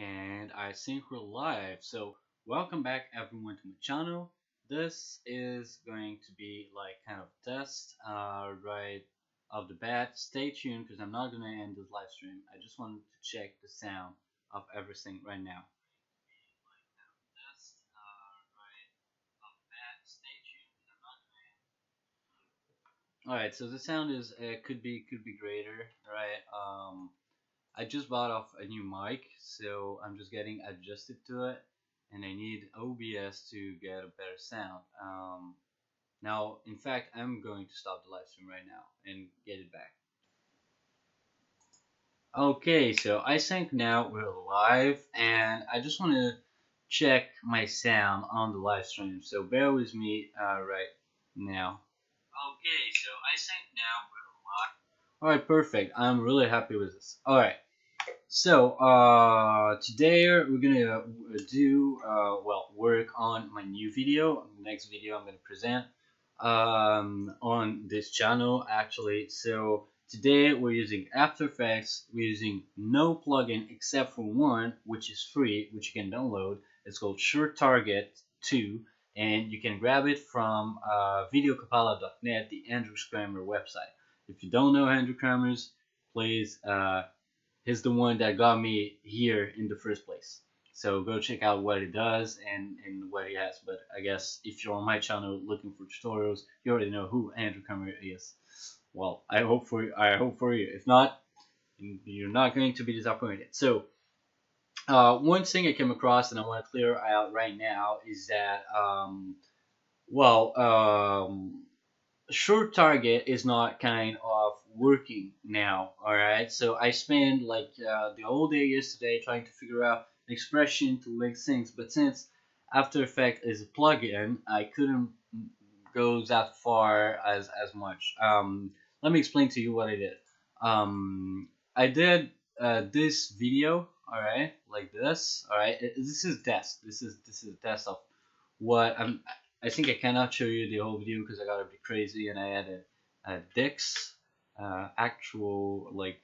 And I think we're live. So welcome back everyone to my channel. This is going to be like kind of test right off the bat. Stay tuned because I'm not gonna end this live stream. I just wanted to check the sound of everything right now. All right, so the sound is could be greater, right? I just bought off a new mic, so I'm just getting adjusted to it, and I need OBS to get a better sound. Now, in fact, I'm going to stop the live stream right now and get it back. Okay, so I think now we're live, and I just want to check my sound on the live stream. So bear with me right now. Okay, so I think now we're live. All right, perfect. I'm really happy with this. All right. So today we're gonna do work on my new video. Next video I'm gonna present on this channel actually. So today we're using After Effects. We're using no plugin except for one, which is free, which you can download. It's called SureTarget 2, and you can grab it from videocapella.net, the Andrew Kramer website. If you don't know Andrew Kramer's, please. He's the one that got me here in the first place. So go check out what he does and what he has. But I guess if you're on my channel looking for tutorials, you already know who Andrew Kramer is. Well, I hope for you. I hope for you. If not, you're not going to be disappointed. So one thing I came across and I want to clear out right now is that short target is not kind of working now. All right, so I spent like the whole day yesterday trying to figure out an expression to link things, but since After Effects is a plugin, I couldn't go that far as much. Let me explain to you what I did. I did this video, all right, like this. All right, this is test. This is a test of what I think I cannot show you the whole video because I gotta be crazy, and I had a Dick's actual like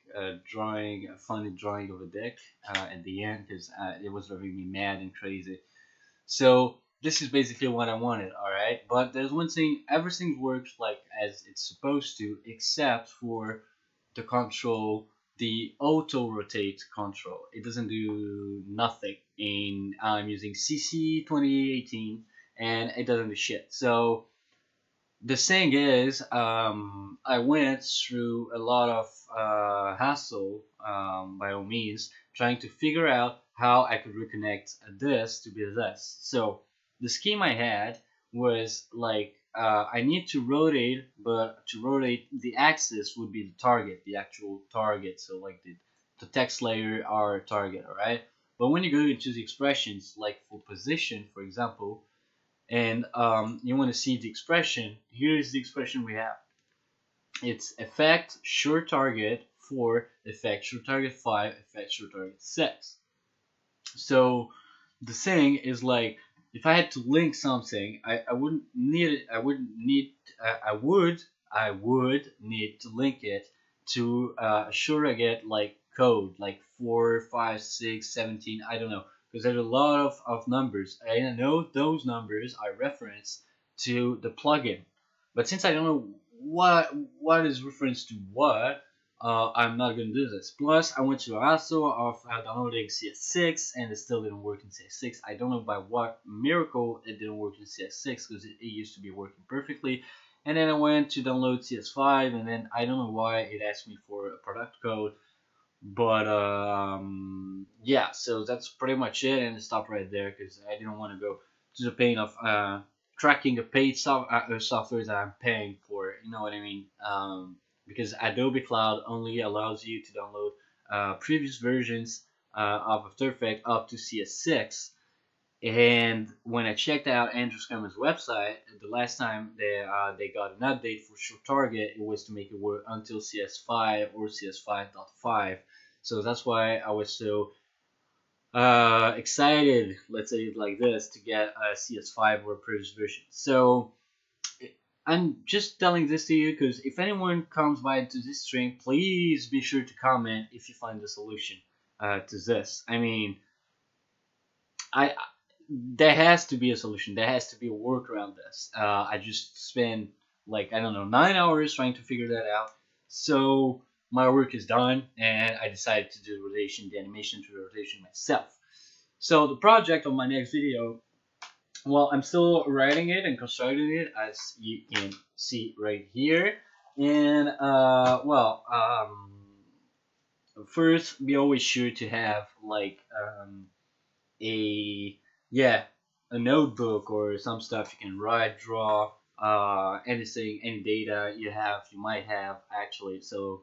drawing, a funny drawing of a dick at the end because it was driving me mad and crazy. So this is basically what I wanted, all right. But there's one thing: everything works like as it's supposed to, except for the control, the auto rotate control. It doesn't do nothing. In I'm using CC 2018 and it doesn't do shit. So the thing is, I went through a lot of hassle, by all means, trying to figure out how I could reconnect this to be this. So the scheme I had was like I need to rotate, but to rotate the axis would be the target, the actual target. So like the text layer are target, all right. But when you go into the expressions, like for position, for example, and you want to see the expression, here is the expression we have. It's effect short target 4, effect short target 5, effect short target 6. So the thing is like, if I had to link something, I wouldn't need it. I would need to link it to surrogate like code like 4, 5, 6, 17. I don't know, because there's a lot of numbers. I know those numbers are reference to the plugin, but since I don't know what is reference to what, I'm not gonna do this. Plus, I went to a hassle of downloading CS6 and it still didn't work in CS6. I don't know by what miracle it didn't work in CS6 because it used to be working perfectly. And then I went to download CS5 and then I don't know why it asked me for a product code. But yeah, so that's pretty much it, and stop right there because I didn't want to go to the pain of tracking a paid software that I'm paying for. You know what I mean? Because Adobe Cloud only allows you to download previous versions of After Effects up to CS6. And when I checked out Andrew Scummer's website, the last time they got an update for Short Target, it was to make it work until CS5 or CS5.5. So that's why I was so excited, let's say it like this, to get a CS5 or a previous version. So I'm just telling this to you because if anyone comes by to this stream, please be sure to comment if you find the solution to this. I mean, I there has to be a solution. There has to be a work around this. I just spent like I don't know 9 hours trying to figure that out. So my work is done, and I decided to do the animation to the rotation myself. So the project of my next video, well, I'm still writing it and constructing it, as you can see right here. And first, be always sure to have like a yeah a notebook or some stuff you can write, draw, anything, any data you might have actually. So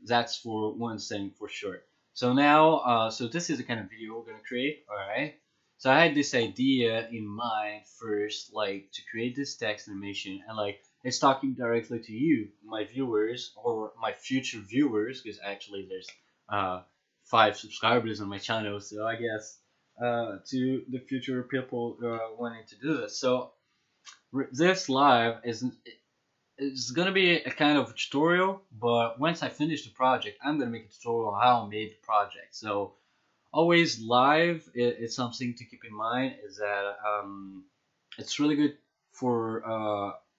that's for one thing for sure. So now, so this is the kind of video we're gonna create. All right. So I had this idea in mind first, like to create this text animation, and like it's talking directly to you, my viewers, or my future viewers, because actually there's uh 5 subscribers on my channel, so I guess to the future people wanting to do this. So this live is gonna be a kind of tutorial, but once I finish the project, I'm gonna make a tutorial on how I made the project. So always live is something to keep in mind. Is that it's really good for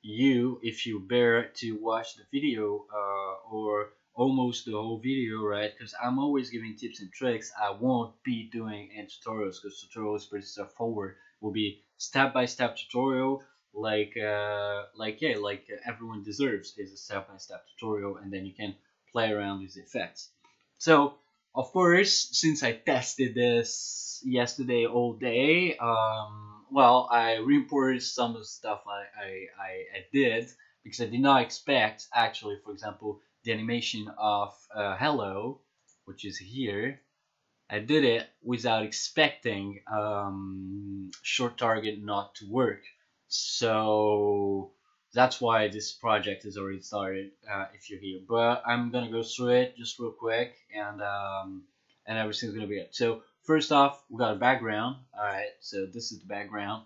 you if you bear to watch the video or almost the whole video, right? Because I'm always giving tips and tricks. I won't be doing any tutorials because tutorials pretty straightforward. Will be step-by-step tutorial, like everyone deserves is a step-by-step tutorial, and then you can play around with the effects. So of course, since I tested this yesterday all day, well, I reported some of the stuff I did because I did not expect, actually, for example, the animation of Hello, which is here. I did it without expecting short target not to work. So that's why this project is already started if you're here. But I'm gonna go through it just real quick, and everything's gonna be good. So first off, we got a background. All right, so this is the background.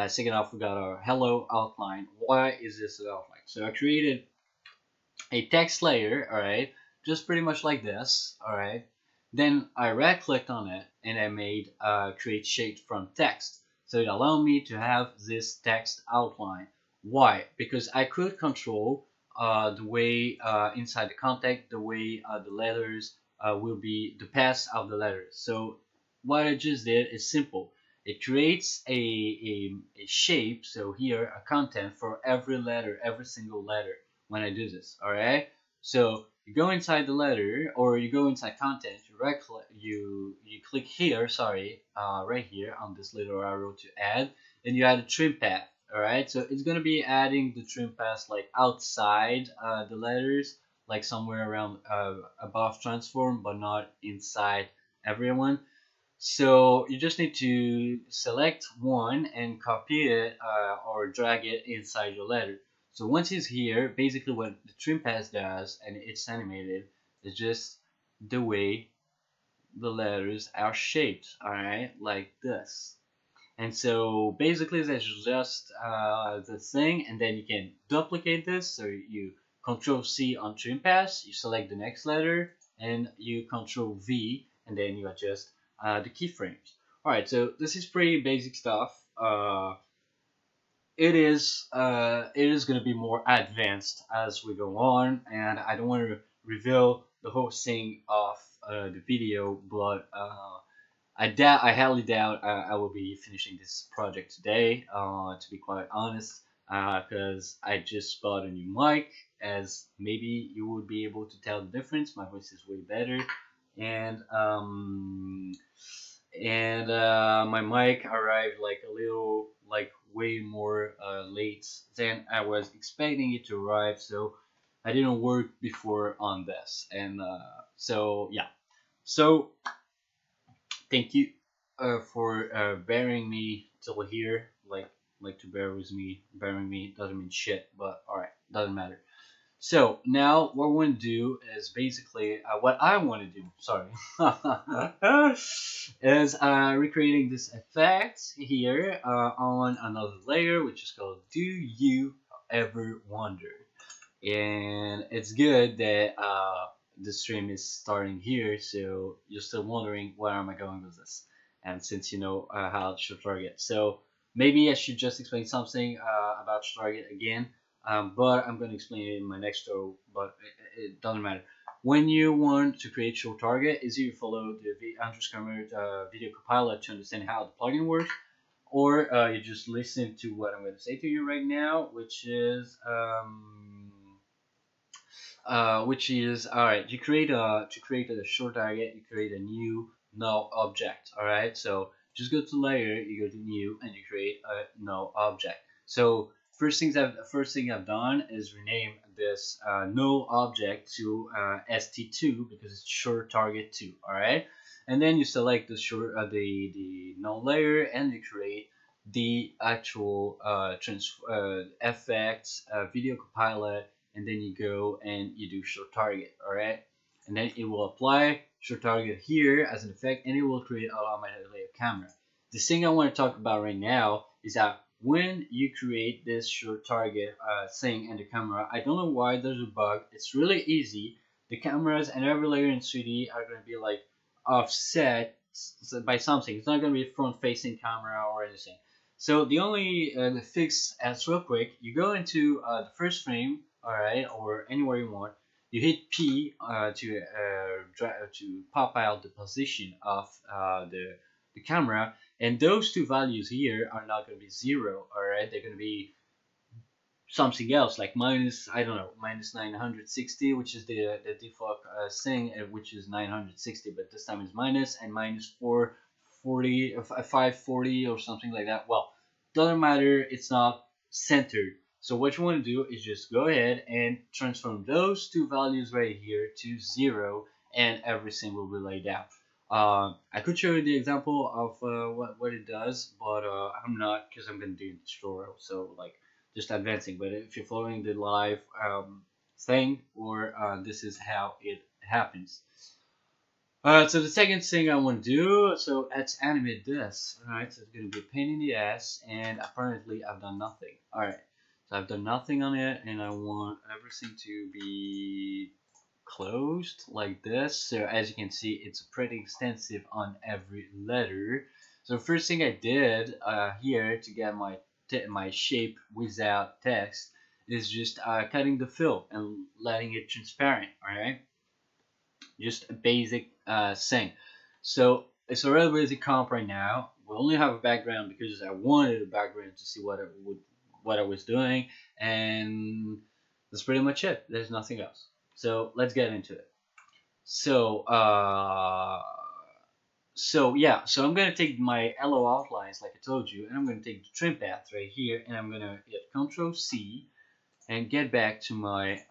Second off, we got our hello outline. Why is this an outline? So I created a text layer. All right, just pretty much like this. All right. Then I right clicked on it and I made create shape from text. So it allowed me to have this text outline. Why? Because I could control the way inside the context, the way the letters will be the path of the letters. So what I just did is simple. It creates a shape, so here a content for every letter, every single letter when I do this, alright? So you go inside the letter, or you go inside content, you right click, you click here, sorry, right here on this little arrow to add, and you add a trim path. All right, so it's gonna be adding the trim path like outside the letters, like somewhere around above transform, but not inside everyone. So you just need to select one and copy it or drag it inside your letter. So once it's here, basically what the trim path does, and it's animated, is just the way the letters are shaped, alright, like this. And so basically that's just the thing, and then you can duplicate this. So you Control C on trim pass, you select the next letter, and you Control V, and then you adjust the keyframes. Alright, so this is pretty basic stuff. It is going to be more advanced as we go on, and I don't want to reveal the whole thing of the video, but I highly doubt I will be finishing this project today, to be quite honest, because I just bought a new mic, as maybe you would be able to tell the difference. My voice is way better, and my mic arrived like a little, like way more late than I was expecting it to arrive, so I didn't work before on this, and so yeah. So thank you for bearing me till here. Like to bear with me. Bearing me doesn't mean shit, but all right, doesn't matter. So now what we're going to do is basically what I want to do. Sorry, is recreating this effect here on another layer, which is called "Do You Ever Wonder?" And it's good that the stream is starting here, so you're still wondering where am I going with this. and since you know how to target. So maybe I should just explain something about target again, but I'm going to explain it in my next show, but it doesn't matter. When you want to create short target, is you follow the video copilot to understand how the plugin works, or you just listen to what I'm going to say to you right now, which is all right. You create a to create a short target. You create a new null object. All right. So just go to layer. You go to new, and you create a null object. So first thing I've done is rename this null object to st2 because it's short target 2. All right. And then you select the null layer, and you create the actual effects video copilot, and then you go and you do short target. All right, and then it will apply short target here as an effect, and it will create automatically a camera. The thing I want to talk about right now is that when you create this short target thing and the camera, I don't know why there's a bug. It's really easy. The cameras and every layer in 3D are going to be like offset by something. It's not going to be a front facing camera or anything. So the only the fix as real quick, you go into the first frame, all right, or anywhere you want. You hit P to pop out the position of the camera, and those two values here are not going to be 0. All right, they're going to be something else like minus, I don't know, minus 960, which is the default thing, which is 960, but this time it's minus, and minus 440 or 540 or something like that. Well, doesn't matter, it's not centered. So what you want to do is just go ahead and transform those two values right here to 0, and everything will be laid out. I could show you the example of what it does, but I'm not, because I'm going to do the tutorial, so like just advancing. But if you're following the live thing, or this is how it happens. So the second thing I want to do, so let's animate this. Alright, so it's going to be a pain in the ass, and apparently I've done nothing. Alright, so I've done nothing on it, and I want everything to be closed like this. So as you can see, it's pretty extensive on every letter. So the first thing I did here to get my shape without text is just cutting the fill and letting it transparent. Alright, just a basic thing. So it's a real basic comp right now. We only have a background because I wanted a background to see what I was doing, and that's pretty much it. There's nothing else. So let's get into it. So yeah, so I'm gonna take my LO outlines like I told you, and I'm gonna take the trim path right here, and I'm gonna hit Control C and get back to my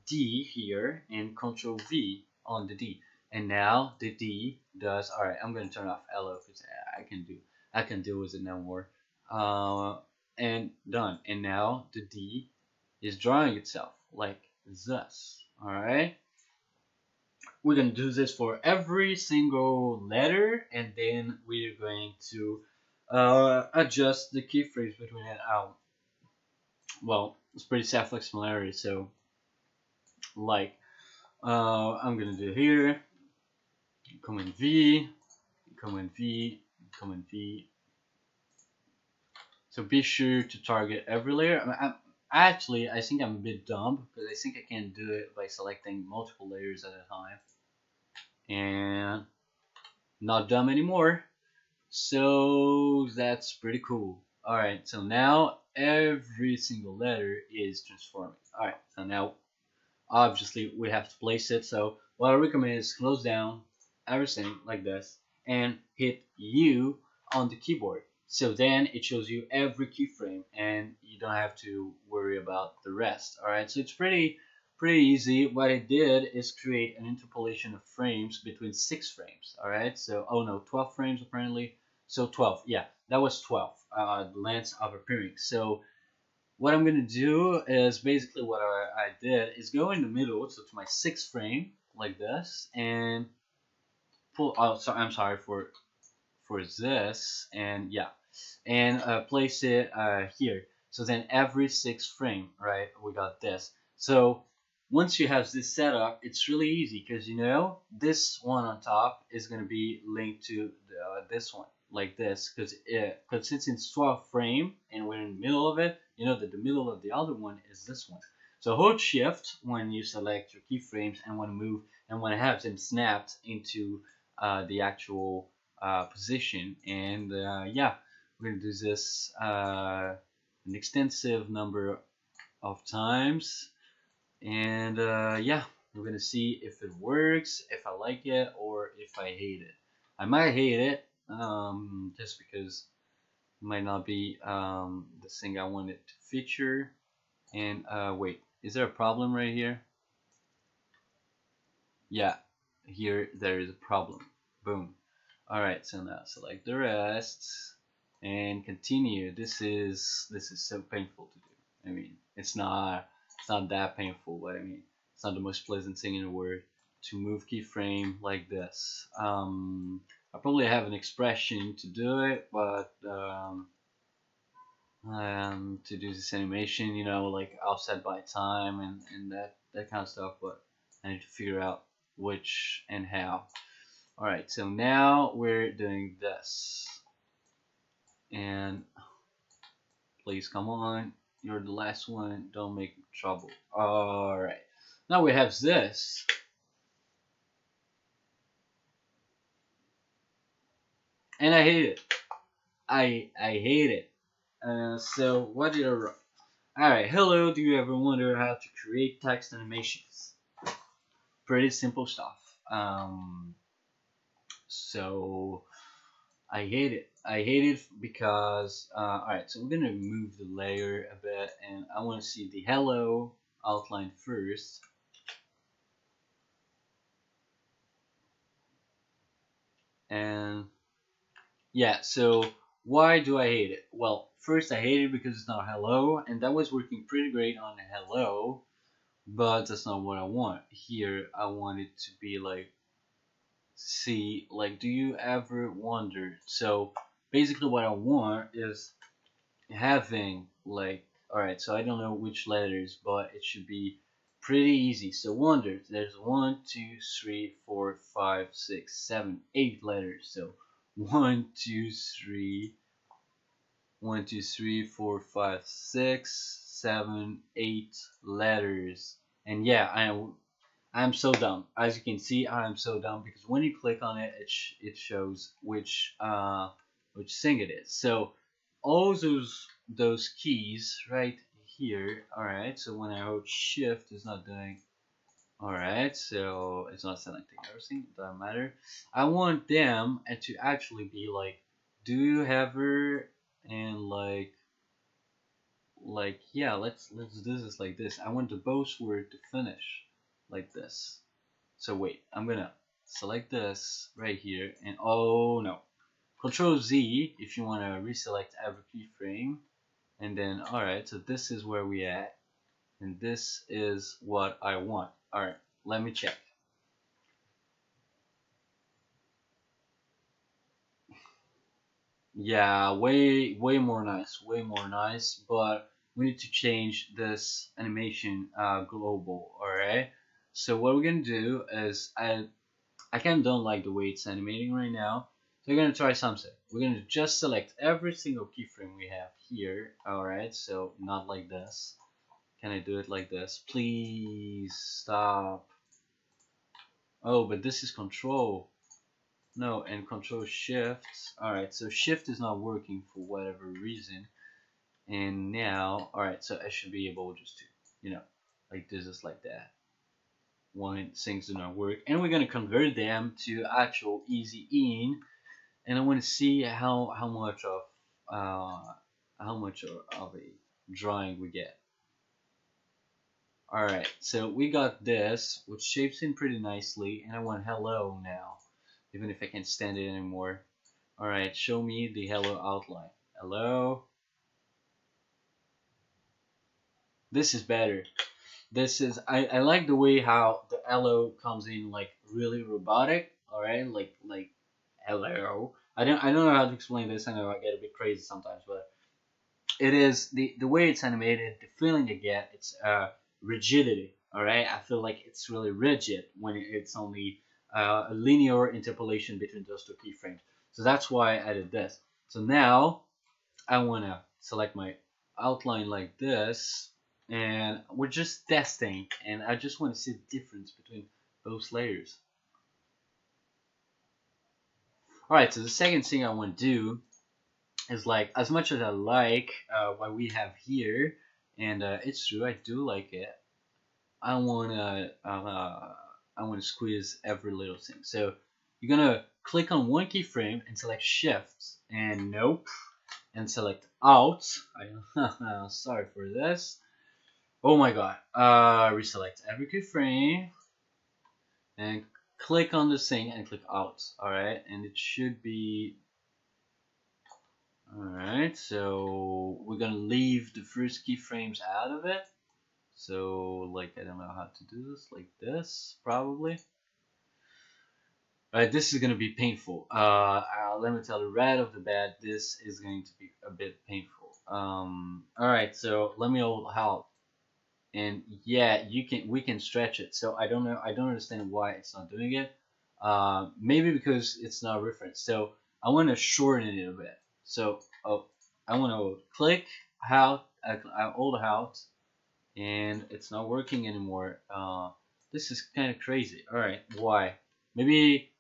D here, and Control V on the D. And now the D does, all right, I'm gonna turn off LO because I can deal with it no more. And done. And now the D is drawing itself like this. All right. We're gonna do this for every single letter, and then we're going to adjust the keyframes between it. Well, it's pretty self-explanatory. So, like, I'm gonna do here. Command V, Command V, Command V. So be sure to target every layer. Actually, I think I'm a bit dumb because I think I can do it by selecting multiple layers at a time. And not dumb anymore. So that's pretty cool. Alright, so now every single letter is transforming. Alright, so now obviously we have to place it. So what I recommend is close down everything like this and hit U on the keyboard. So then it shows you every keyframe, and you don't have to worry about the rest. Alright, so it's pretty easy. What I did is create an interpolation of frames between 6 frames. Alright, so, oh no, 12 frames apparently. So 12, yeah, that was 12, the length of appearing. So what I'm going to do is basically what I did is go in the middle, so to my 6th frame, like this, and pull, oh, so I'm sorry for this, and yeah, and place it here. So then every 6th frame, right, we got this. So once you have this setup, it's really easy because you know this one on top is gonna be linked to this one like this because since it's 12 frame and we're in the middle of it, you know that the middle of the other one is this one. So hold shift when you select your keyframes and want to move and want to have them snapped into the actual position. And yeah, we're gonna do this an extensive number of times. And yeah, we're gonna see if it works, if I like it, or if I hate it. I might hate it, just because it might not be the thing I wanted to feature. And wait, is there a problem right here? Yeah, here there is a problem. Boom. Alright, so now select the rest and continue. This is so painful to do. I mean, it's not that painful, but I mean, it's not the most pleasant thing in the world to move keyframe like this. I probably have an expression to do it, but to do this animation, you know, like offset by time and that kind of stuff, but I need to figure out which and how. Alright, so now we're doing this. And please come on, you're the last one, don't make trouble. Alright, now we have this. And I hate it. I hate it. So what did I write? Alright, hello, do you ever wonder how to create text animations? Pretty simple stuff. So I hate it. I hate it because alright, so we're gonna move the layer a bit and I wanna see the hello outline first. And yeah, so why do I hate it? Well, first I hate it because it's not hello, and that was working pretty great on hello, but that's not what I want. Here I want it to be like, see, like, do you ever wonder? So basically what I want is having like, alright, so I don't know which letters, but it should be pretty easy. So wonder, there's 1, 2, 3, 4, 5, 6, 7, 8 letters. So 1, 2, 3, 1, 2, 3, 4, 5, 6, 7, 8 letters. And yeah, I'm so dumb. As you can see, I'm so dumb because when you click on it, it shows which thing it is. So all those keys right here. All right. So when I hold Shift, it's not doing. All right. So it's not selecting everything. It doesn't matter. I want them to actually be like, do you ever, and like yeah, let's do this like this. I want the both word to finish like this. So wait, I'm gonna select this right here, and oh no, Control Z if you want to reselect every keyframe, and then alright, so this is where we at, and this is what I want. Alright, let me check. Yeah, way more nice, way more nice, but we need to change this animation global. Alright, so what we're gonna do is I kind of don't like the way it's animating right now. So we're going to try something. We're going to just select every single keyframe we have here. Alright, so not like this. Can I do it like this? Please stop. Oh, but this is control. No, and control shift. Alright, so shift is not working for whatever reason. And now, alright, so I should be able just to, you know, like this is like that. When things do not work. And we're going to convert them to actual easy in. And I want to see how much of a drawing we get. All right, so we got this, which shapes in pretty nicely, and I want hello now, even if I can't stand it anymore. All right, show me the hello outline. Hello. This is better. This is I like the way how the hello comes in like really robotic. All right, like hello. I don't know how to explain this. I know I get a bit crazy sometimes, but it is the way it's animated, the feeling you get, it's rigidity. Alright, I feel like it's really rigid when it's only a linear interpolation between those two keyframes. So that's why I did this. So now I want to select my outline like this, and we're just testing, and I just want to see the difference between both layers. Alright, so the second thing I want to do is, like, as much as I like what we have here, and it's true, I do like it, I wanna squeeze every little thing. So you're gonna click on one keyframe and select Shift and Nope, and select Alt. Sorry for this. Oh my god. Reselect every keyframe and click on this thing and click Alt. All right, and it should be. All right, so we're gonna leave the first keyframes out of it. So, like, I don't know how to do this, like this, probably. Alright, this is gonna be painful. Let me tell you right off the bat, this is going to be a bit painful. Alright, so let me hold Alt, and yeah, we can stretch it. So I don't know, I don't understand why it's not doing it. Maybe because it's not referenced. So I want to shorten it a bit. So I want to click Alt, I hold Alt, and it's not working anymore. This is kind of crazy. Alright, why? Maybe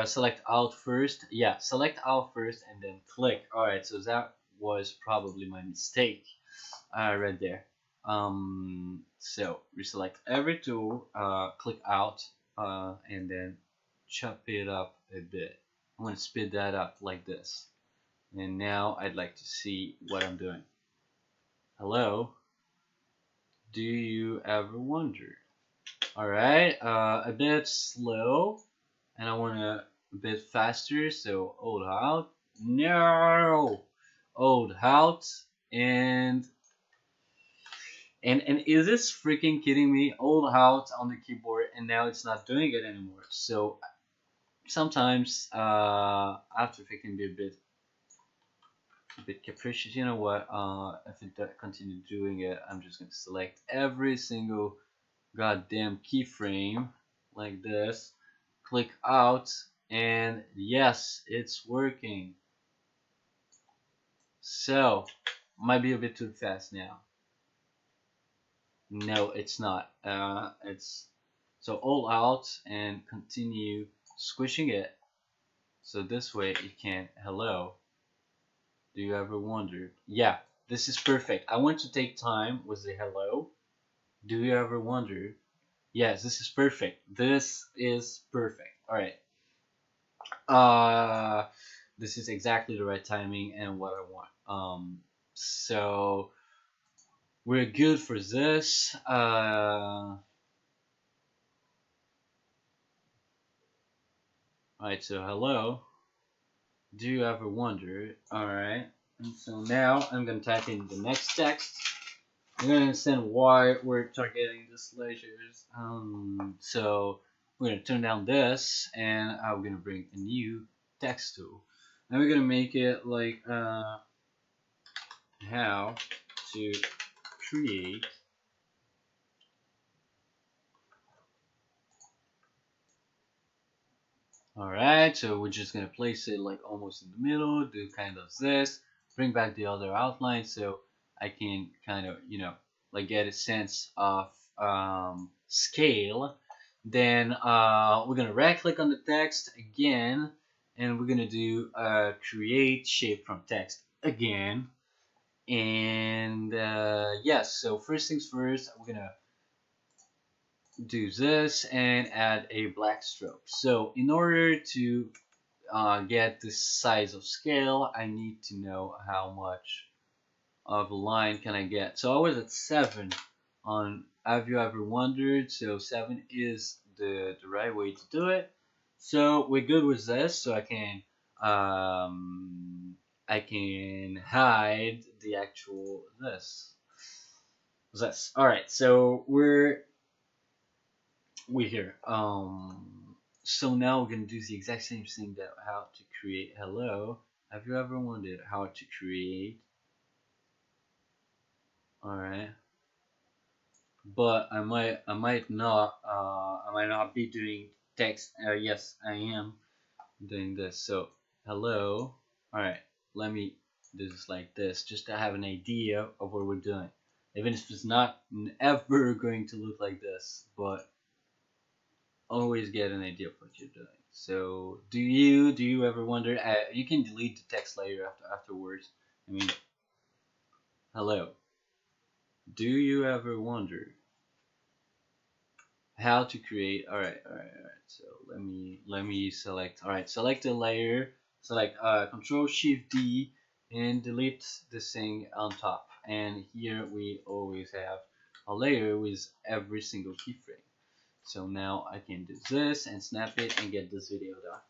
select Alt first. Yeah, select Alt first and then click. Alright, so that was probably my mistake right there. So reselect every tool, click Alt, and then chop it up a bit. I'm going to speed that up like this. And now I'd like to see what I'm doing. Hello? Do you ever wonder? Alright, a bit slow, and I want a bit faster, so hold Alt. No! Hold Alt, and is this freaking kidding me? Hold Alt on the keyboard, and now it's not doing it anymore. So sometimes After Effects can be a bit capricious. You know what? If it continue doing it, I'm just gonna select every single goddamn keyframe like this, click Alt, and yes, it's working. So might be a bit too fast now. No, it's not. It's so all Alt and continue squishing it, so this way it can. Hello, do you ever wonder? Yeah, this is perfect. I want to take time with the hello. Do you ever wonder? Yes, this is perfect. This is perfect. All right. This is exactly the right timing and what I want. So we're good for this. Alright, so hello. Do you ever wonder? Alright. And so now I'm gonna type in the next text. You're gonna understand why we're targeting this lasers. So we're gonna turn down this, and we're gonna bring a new text tool. Now we're gonna make it like how to create Alright, so we're just gonna place it like almost in the middle, do kind of this, bring back the other outline so I can kind of, like get a sense of scale. Then we're gonna right click on the text again, and we're gonna do create shape from text again. And yes, so first things first, we're gonna do this and add a black stroke. So in order to get this size of scale, I need to know how much of a line can I get. So I was at 7 on Have You Ever Wondered? So 7 is the right way to do it. So we're good with this. So I can hide the actual this. All right. So we're here. So now we're gonna do the exact same thing that how to create hello. Have you ever wondered how to create? Alright. but I might not be doing text. Yes, I am doing this. So hello. All right, let me do this like this, just to have an idea of what we're doing, even if it's not ever going to look like this, but always get an idea of what you're doing. So do you ever wonder? You can delete the text layer afterwards. I mean, hello. Do you ever wonder how to create? All right. So let me select. All right, select the layer. Select Control Shift D and delete this thing on top. And here we always have a layer with every single keyframe. So now I can do this and snap it and get this video done.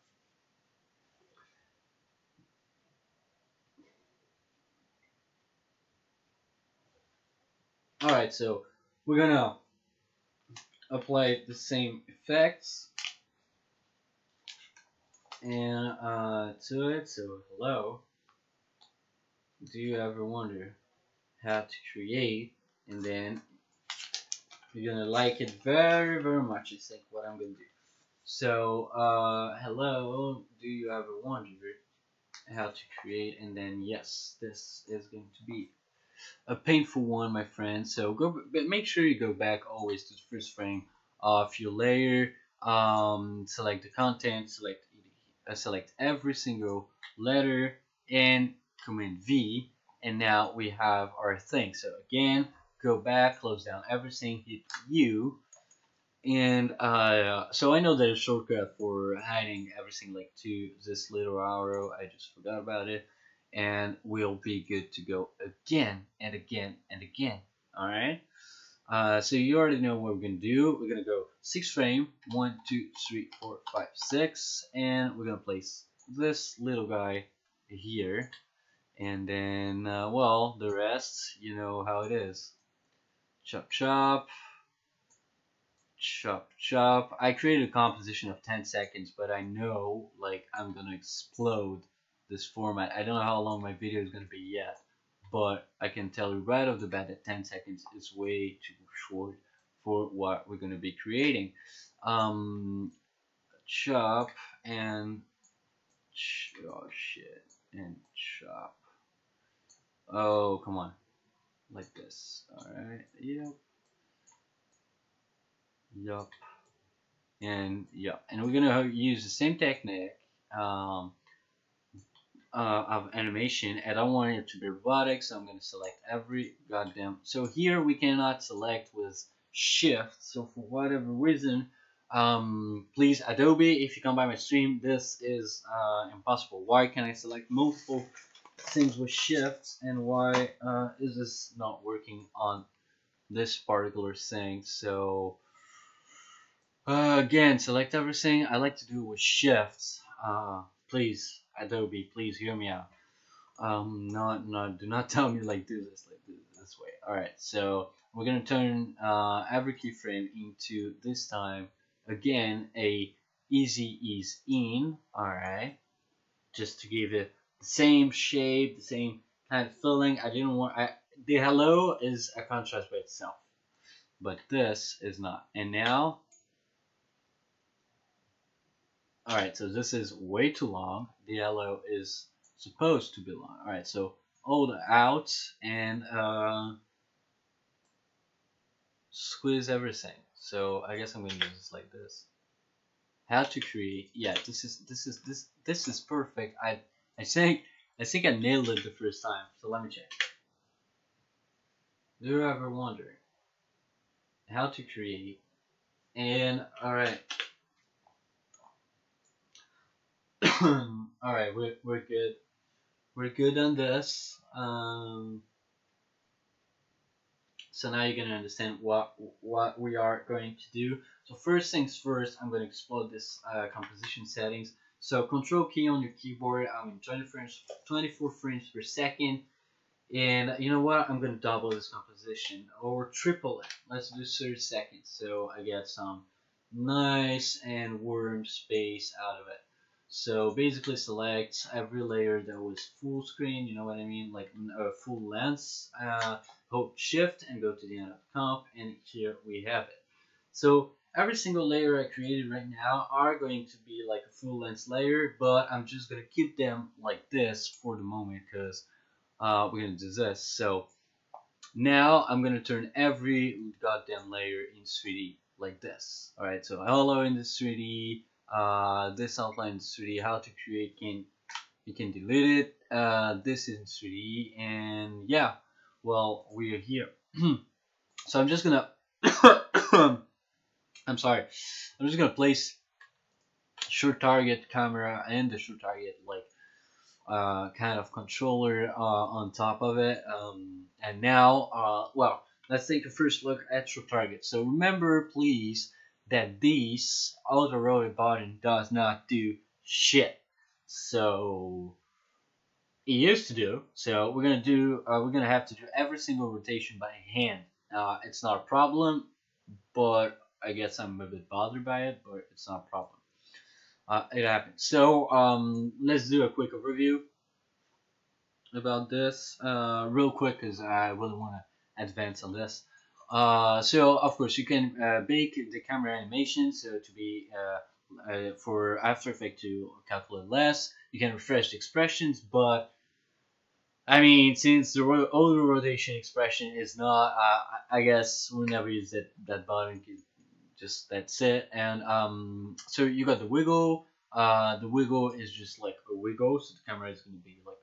Alright, so we're gonna apply the same effects and to it. So hello, do you ever wonder how to create? And then you're gonna like it very very much. It's like what I'm gonna do. So hello, do you ever wonder how to create? And then yes, this is going to be a painful one, my friend. So but make sure you go back always to the first frame of your layer. Select the content, select every single letter, and Command V. And now we have our thing. So again, go back, close down everything, hit U. And so I know there's a shortcut for hiding everything, like to this little arrow. I just forgot about it, and we'll be good to go again and again and again. All right. So you already know what we're gonna do. We're gonna go 6 frame, 1, 2, 3, 4, 5, 6, and we're gonna place this little guy here, and then well, the rest, you know how it is. Chop chop. Chop chop. I created a composition of 10 seconds, but I know like I'm gonna explode this format. I don't know how long my video is gonna be yet, but I can tell you right off the bat that 10 seconds is way too short for what we're gonna be creating. Chop and oh shit and chop. Oh come on, like this. All right. Yep. Yup. And yeah, and we're gonna use the same technique um, of animation. And I don't want it to be robotic, so I'm gonna select every goddamn. So here we cannot select with shift. So for whatever reason, please Adobe, if you come by my stream, this is impossible. Why can I select multiple things with shift, and why is this not working on this particular thing? So again, select everything. I like to do it with shifts. Please, Adobe, please hear me out. Do not tell me like do this way. All right, so we're gonna turn every keyframe into this time again a easy ease in. All right, just to give it the same shape, the same kind of feeling. I didn't want. The hello is a contrast by itself, but this is not. And now alright, so this is way too long. The yellow is supposed to be long. Alright, so hold out and squeeze everything. So I guess I'm gonna do this like this. How to create? Yeah, this is perfect. I think I nailed it the first time. So let me check. Do you ever wonder how to create? And alright, alright, we're good. We're good on this. So now you're gonna understand what we are going to do. So first things first, I'm gonna explode this composition settings. So Control key on your keyboard. I'm in 24 frames per second, and you know what? I'm gonna double this composition or triple it. Let's do 30 seconds, so I get some nice and warm space out of it. So basically select every layer that was full screen, you know what I mean, like full length, hold shift and go to the end of comp, and here we have it. So every single layer I created right now are going to be like a full length layer, but I'm just gonna keep them like this for the moment because we're gonna do this. So now I'm gonna turn every goddamn layer in 3D like this. Alright, so hello in the 3D, this outline is 3D, how to create you can delete it. This is in 3D, and yeah, well, we are here. So I'm just gonna I'm sorry. I'm just gonna place short target camera and the short target like kind of controller on top of it. And now, well, let's take a first look at short target. So remember, please, that this auto rotate button does not do shit. So it used to do. So we're gonna have to do every single rotation by hand. It's not a problem, but I guess I'm a bit bothered by it, but it's not a problem. It happens. So let's do a quick overview about this real quick because I really want to advance on this. So of course you can bake the camera animation so to be for After Effects to calculate less. You can refresh the expressions, but I mean, since the auto rotation expression is not, I guess we'll never use that button. Just that's it. And so you got the wiggle. The wiggle is just like a wiggle, so the camera is going to be like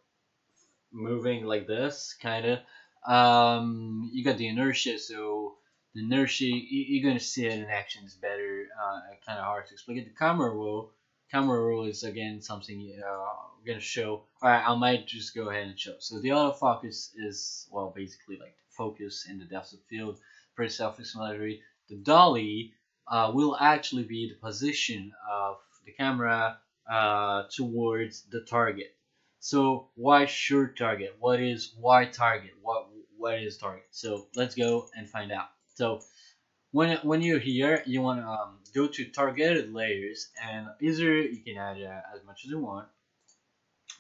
moving like this, kind of. You got the inertia, so the inertia you're going to see it in action is better. Kind of hard to explain. The camera roll. Camera roll is again something we're going to show. Alright, I might just go ahead and show. So the autofocus is, well, basically like focus in the depth of field. Pretty self-explanatory. The dolly will actually be the position of the camera towards the target. So why short target? What is why target? What is target? So let's go and find out. So when you're here, you want to go to targeted layers, and either you can add as much as you want,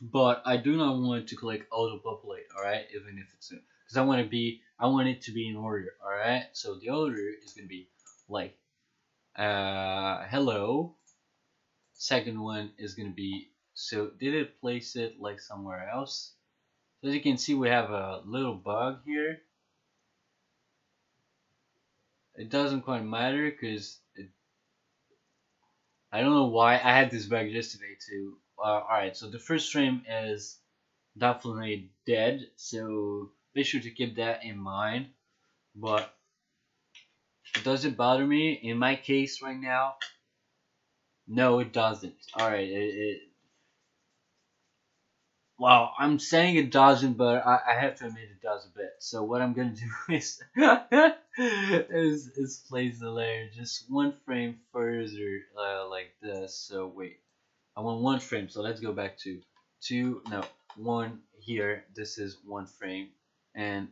but I do not want to click auto populate. All right, even if it's because I want it to be in order. All right, so the order is gonna be like hello. Second one is gonna be, so did it place it like somewhere else? So as you can see, we have a little bug here. It doesn't quite matter because I don't know why I had this bug yesterday too. Alright, so the first frame is definitely dead, so be sure to keep that in mind. But does it bother me? In my case right now, no, it doesn't. Alright, well, I'm saying it doesn't, but I have to admit it does a bit. So what I'm gonna do is is place the layer just one frame further, like this. So wait, I want one frame. So let's go back to no, one here. This is one frame, and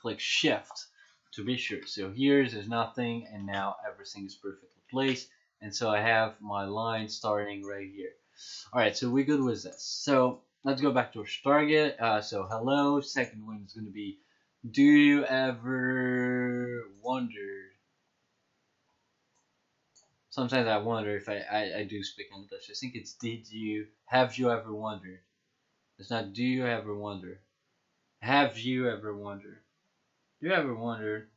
click Shift to be sure. So here there's nothing, and now everything is perfectly placed. And so I have my line starting right here. Alright, so we're good with this. So let's go back to our target. So hello, second one is going to be, do you ever wonder? Sometimes I wonder if I do speak English. I think it's have you ever wondered? It's not do you ever wonder. Have you ever wondered? Do you ever wonder?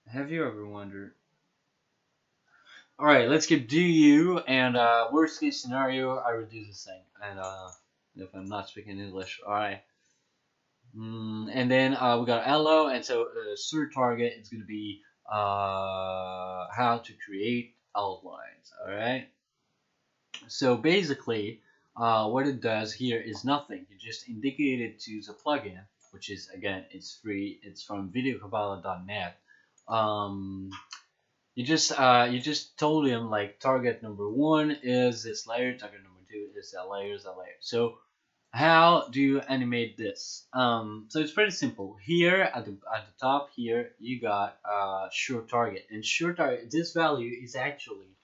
Have you ever wondered? Alright, let's get do you, and worst case scenario, I reduce this thing. And if I'm not speaking English, alright. And then we got hello, and so third target is going to be how to create outlines, alright? So basically, what it does here is nothing. You just indicate it to the plugin, which is, again, it's free. It's from videokabala.net. You just told him like target number 1 is this layer, target number 2 is that layer, So how do you animate this? So it's pretty simple. Here at the top here you got short target, and short target, this value is actually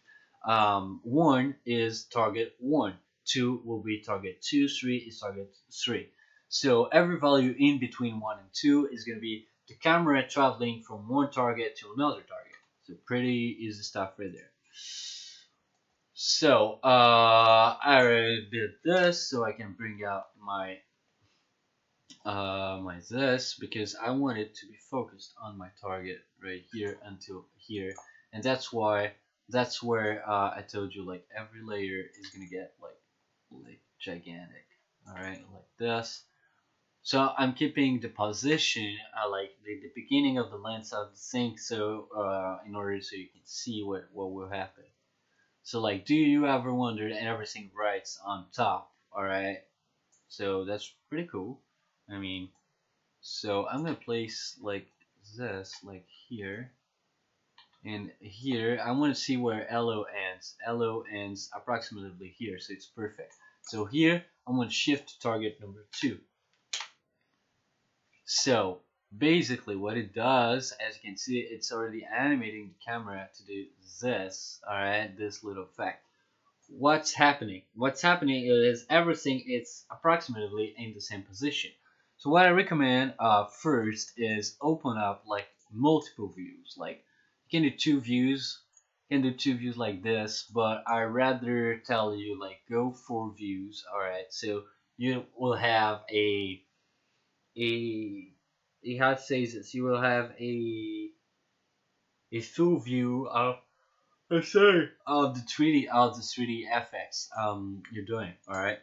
1 is target 1, 2 will be target 2, 3 is target 3. So every value in between 1 and 2 is going to be the camera traveling from one target to another target. So pretty easy stuff right there. So I already did this, so I can bring out my this, because I want it to be focused on my target right here until here, and that's where I told you like every layer is gonna get like gigantic. All right, like this. So I'm keeping the position like the beginning of the lens of the sync, so in order so you can see what will happen. So like, do you ever wonder, and everything writes on top. All right, so that's pretty cool. I mean, so I'm gonna place like this, like here, and here I want to see where LO ends. LO ends approximately here, so it's perfect. So here I'm gonna shift to target number 2. So basically what it does, as you can see, it's already animating the camera to do this, alright, this little effect. What's happening? What's happening is everything is approximately in the same position. So what I recommend first is open up like multiple views. Like you can do 2 views, you can do 2 views like this, but I rather tell you like go 4 views. Alright, so you will have a how to say this, you will have a full view of of the 3D FX you're doing. All right.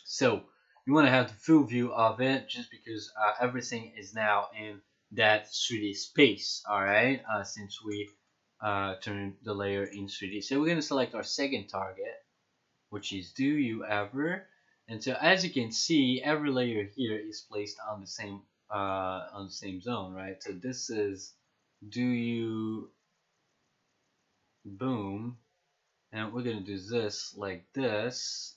So you want to have the full view of it, just because everything is now in that 3D space. All right. Since we turned the layer in 3D, so we're gonna select our second target, which is do you ever. And so as you can see, every layer here is placed on the same zone, right? So this is do you boom, and we're gonna do this like this.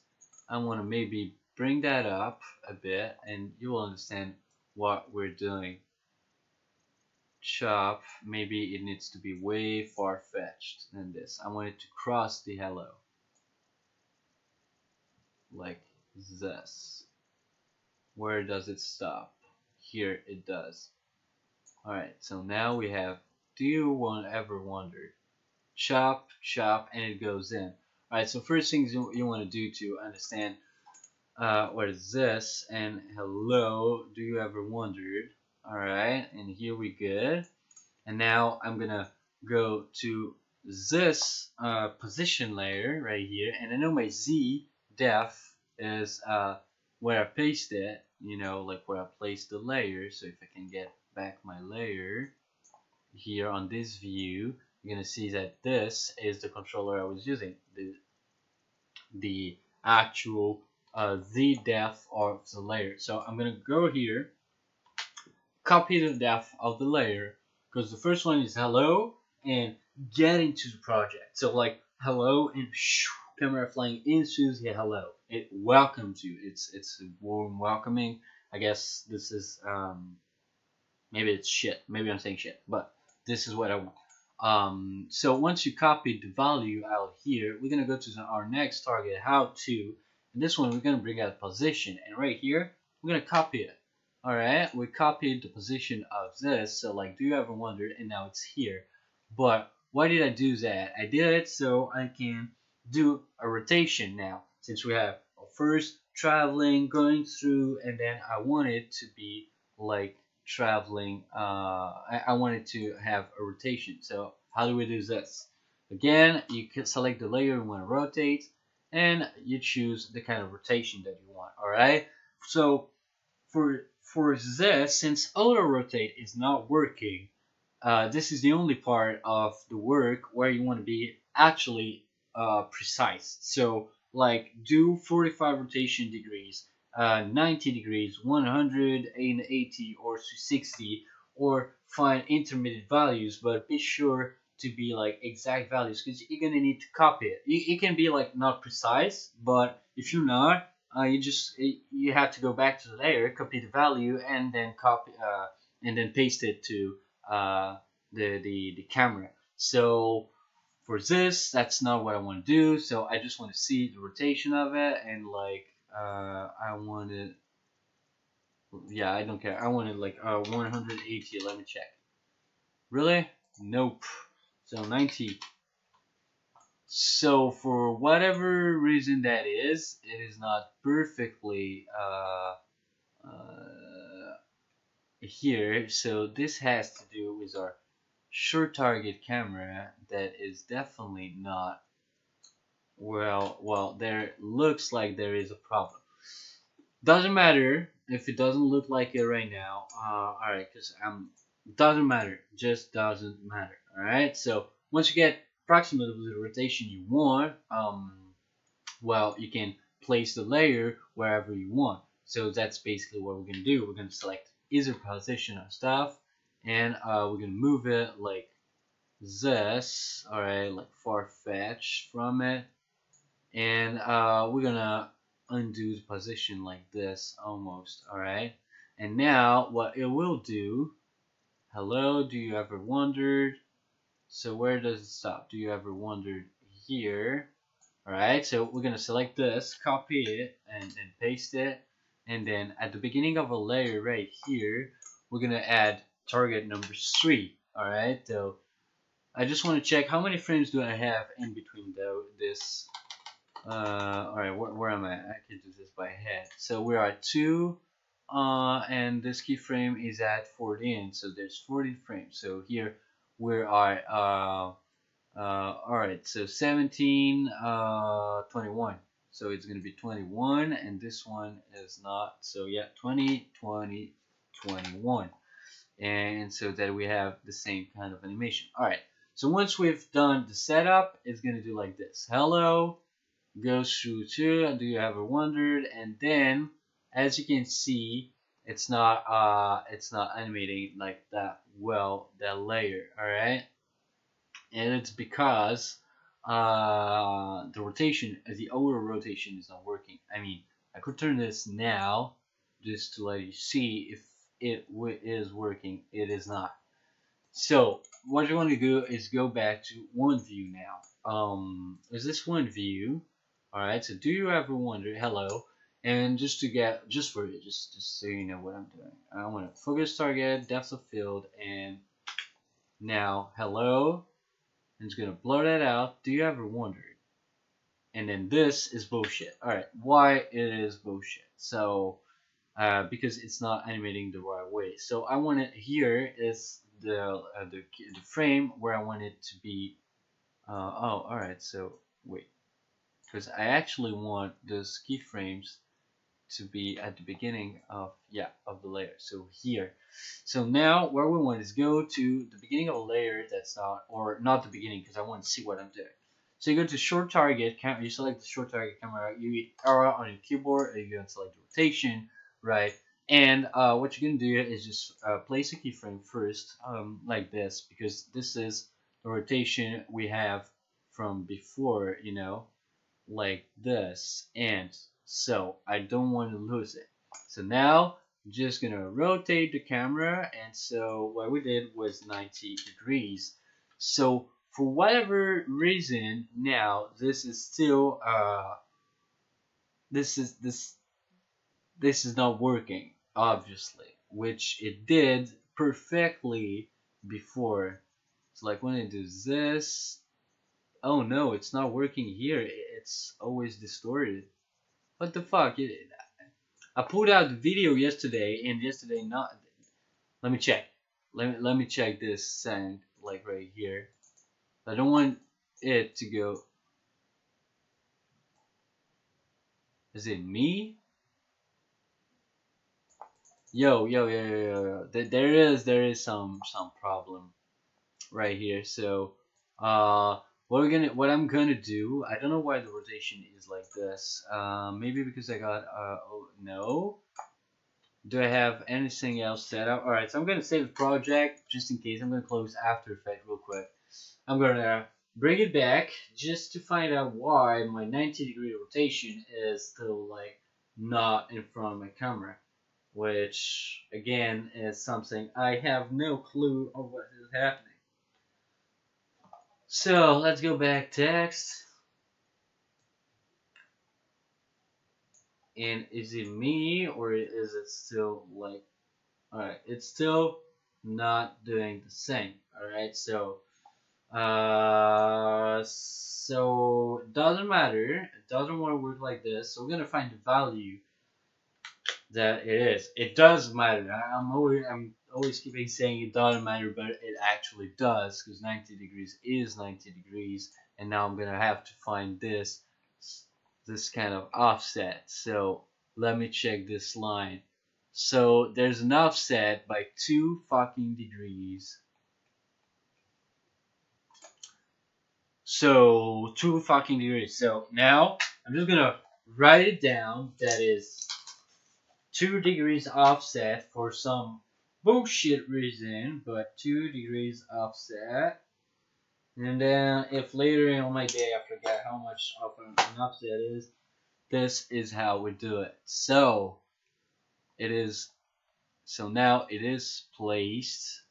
I want to maybe bring that up a bit, and you will understand what we're doing. Chop, maybe it needs to be way far-fetched than this. I want it to cross the hello, like this. Where does it stop? Here it does. Alright, so now we have do you ever wonder? Chop, chop, and it goes in. Alright, so first things you want to do to understand what is this, and hello, do you ever wondered? Alright, and here we good. And now I'm gonna go to this position layer right here, and I know my Z def is where I paste it, you know, like where I placed the layer. So if I can get back my layer here on this view, you're gonna see that this is the controller I was using, the actual Z def of the layer. So I'm gonna go here, copy the def of the layer, because the first one is hello, and get into the project. So like hello, and camera flying into the hello. It welcomes you. It's a warm welcoming. I guess this is maybe it's shit. Maybe I'm saying shit, but this is what I want. So once you copy the value out here, we're gonna go to our next target, how to. And this one we're gonna bring out position, and right here we're gonna copy it. All right, we copied the position of this. So like, do you ever wonder? And now it's here. But why did I do that? I did it so I can do a rotation now, since we have first traveling, going through, and then I want it to be like traveling. I wanted to have a rotation. So how do we do this? Again, you can select the layer you want to rotate, and you choose the kind of rotation that you want. All right. So for this, since auto rotate is not working, this is the only part of the work where you want to be actually precise. So like do 45 rotation degrees, 90 degrees, 180 or 60, or find intermediate values, but be sure to be like exact values, because you're gonna need to copy it. It can be like not precise, but if you're not, you have to go back to the layer, copy the value, and then copy and then paste it to the camera. So for this, that's not what I want to do. So I just want to see the rotation of it, and like I want it. Yeah, I don't care. I want it like 180. Let me check. Really? Nope. So 90. So for whatever reason that is, it is not perfectly here. So this has to do with our short target camera that is definitely not well, there looks like there is a problem. Doesn't matter if it doesn't look like it right now. Alright, because doesn't matter, just doesn't matter. Alright, so once you get approximately the rotation you want, well, you can place the layer wherever you want. So that's basically what we're gonna do. We're gonna select either position or stuff, and we're gonna move it like this. Alright, like far fetched from it, and we're gonna undo the position like this almost. Alright, and now what it will do, hello, do you ever wondered, so where does it stop? Do you ever wondered here? Alright, so we're gonna select this, copy it, and paste it, and then at the beginning of a layer right here, we're gonna add target number 3. Alright, so I just want to check how many frames do I have in between this. Alright, where am I? I can do this by head. So we are at 2, and this keyframe is at 14, so there's 14 frames. So here we are alright, so 17, 21. So it's gonna be 21, and this one is not. So yeah, 20, 20, 21. And so that we have the same kind of animation. Alright, so once we've done the setup, it's gonna do like this. Hello, goes through to, do you ever wondered? And then, as you can see, it's not animating like that well, that layer. Alright, and it's because the rotation, the auto rotation is not working. I mean, I could turn this now just to let you see if it is working. It is not. So what you want to do is go back to one view now. Is this one view? All right. So do you ever wonder? Hello. And just for you, just so you know what I'm doing, I want to focus target, depth of field, and now hello. And it's gonna blur that out. Do you ever wonder? And then this is bullshit. All right, why it is bullshit? So because it's not animating the right way. So I want it here is the frame where I want it to be. Oh, all right. So wait, because I actually want those keyframes to be at the beginning of the layer. So here. So now where we want is go to the beginning of a layer that's not the beginning, because I want to see what I'm doing. So you go to short target, you select the short target camera, you hit arrow on your keyboard, and you go and select rotation, right? And what you're gonna do is just place a keyframe first, like this, because this is the rotation we have from before, like this, and so I don't want to lose it. So now I'm just gonna rotate the camera, and so what we did was 90 degrees. So for whatever reason, now this is still this is not working, obviously, which it did perfectly before. So like when I do this, oh no, it's not working here. It's always distorted. What the fuck? I pulled out the video yesterday, and yesterday not. Let me check. Let me check this sound, like right here. I don't want it to go. Is it me? Yo. There is some problem right here. So what I'm gonna do, I don't know why the rotation is like this. Maybe because I got oh no. Do I have anything else set up? Alright, so I'm gonna save the project just in case. I'm gonna close After Effects real quick. I'm gonna bring it back just to find out why my 90-degree rotation is still like not in front of my camera, which again is something I have no clue of what is happening. So let's go back text. And is it me or is it still like, alright, it's still not doing the same. Alright, so it doesn't matter. It doesn't want to work like this. So we're gonna find the value that it is. It does matter. I'm always keeping saying it doesn't matter, but it actually does because 90 degrees is 90 degrees, and now I'm gonna have to find this kind of offset. So let me check this line. So there's an offset by 2 fucking degrees. So 2 fucking degrees. So now I'm just gonna write it down. That is 2 degrees offset for some bullshit reason, but 2 degrees offset. And then if later in my day I forget how much of an offset is, this is how we do it. So it is, so now it is placed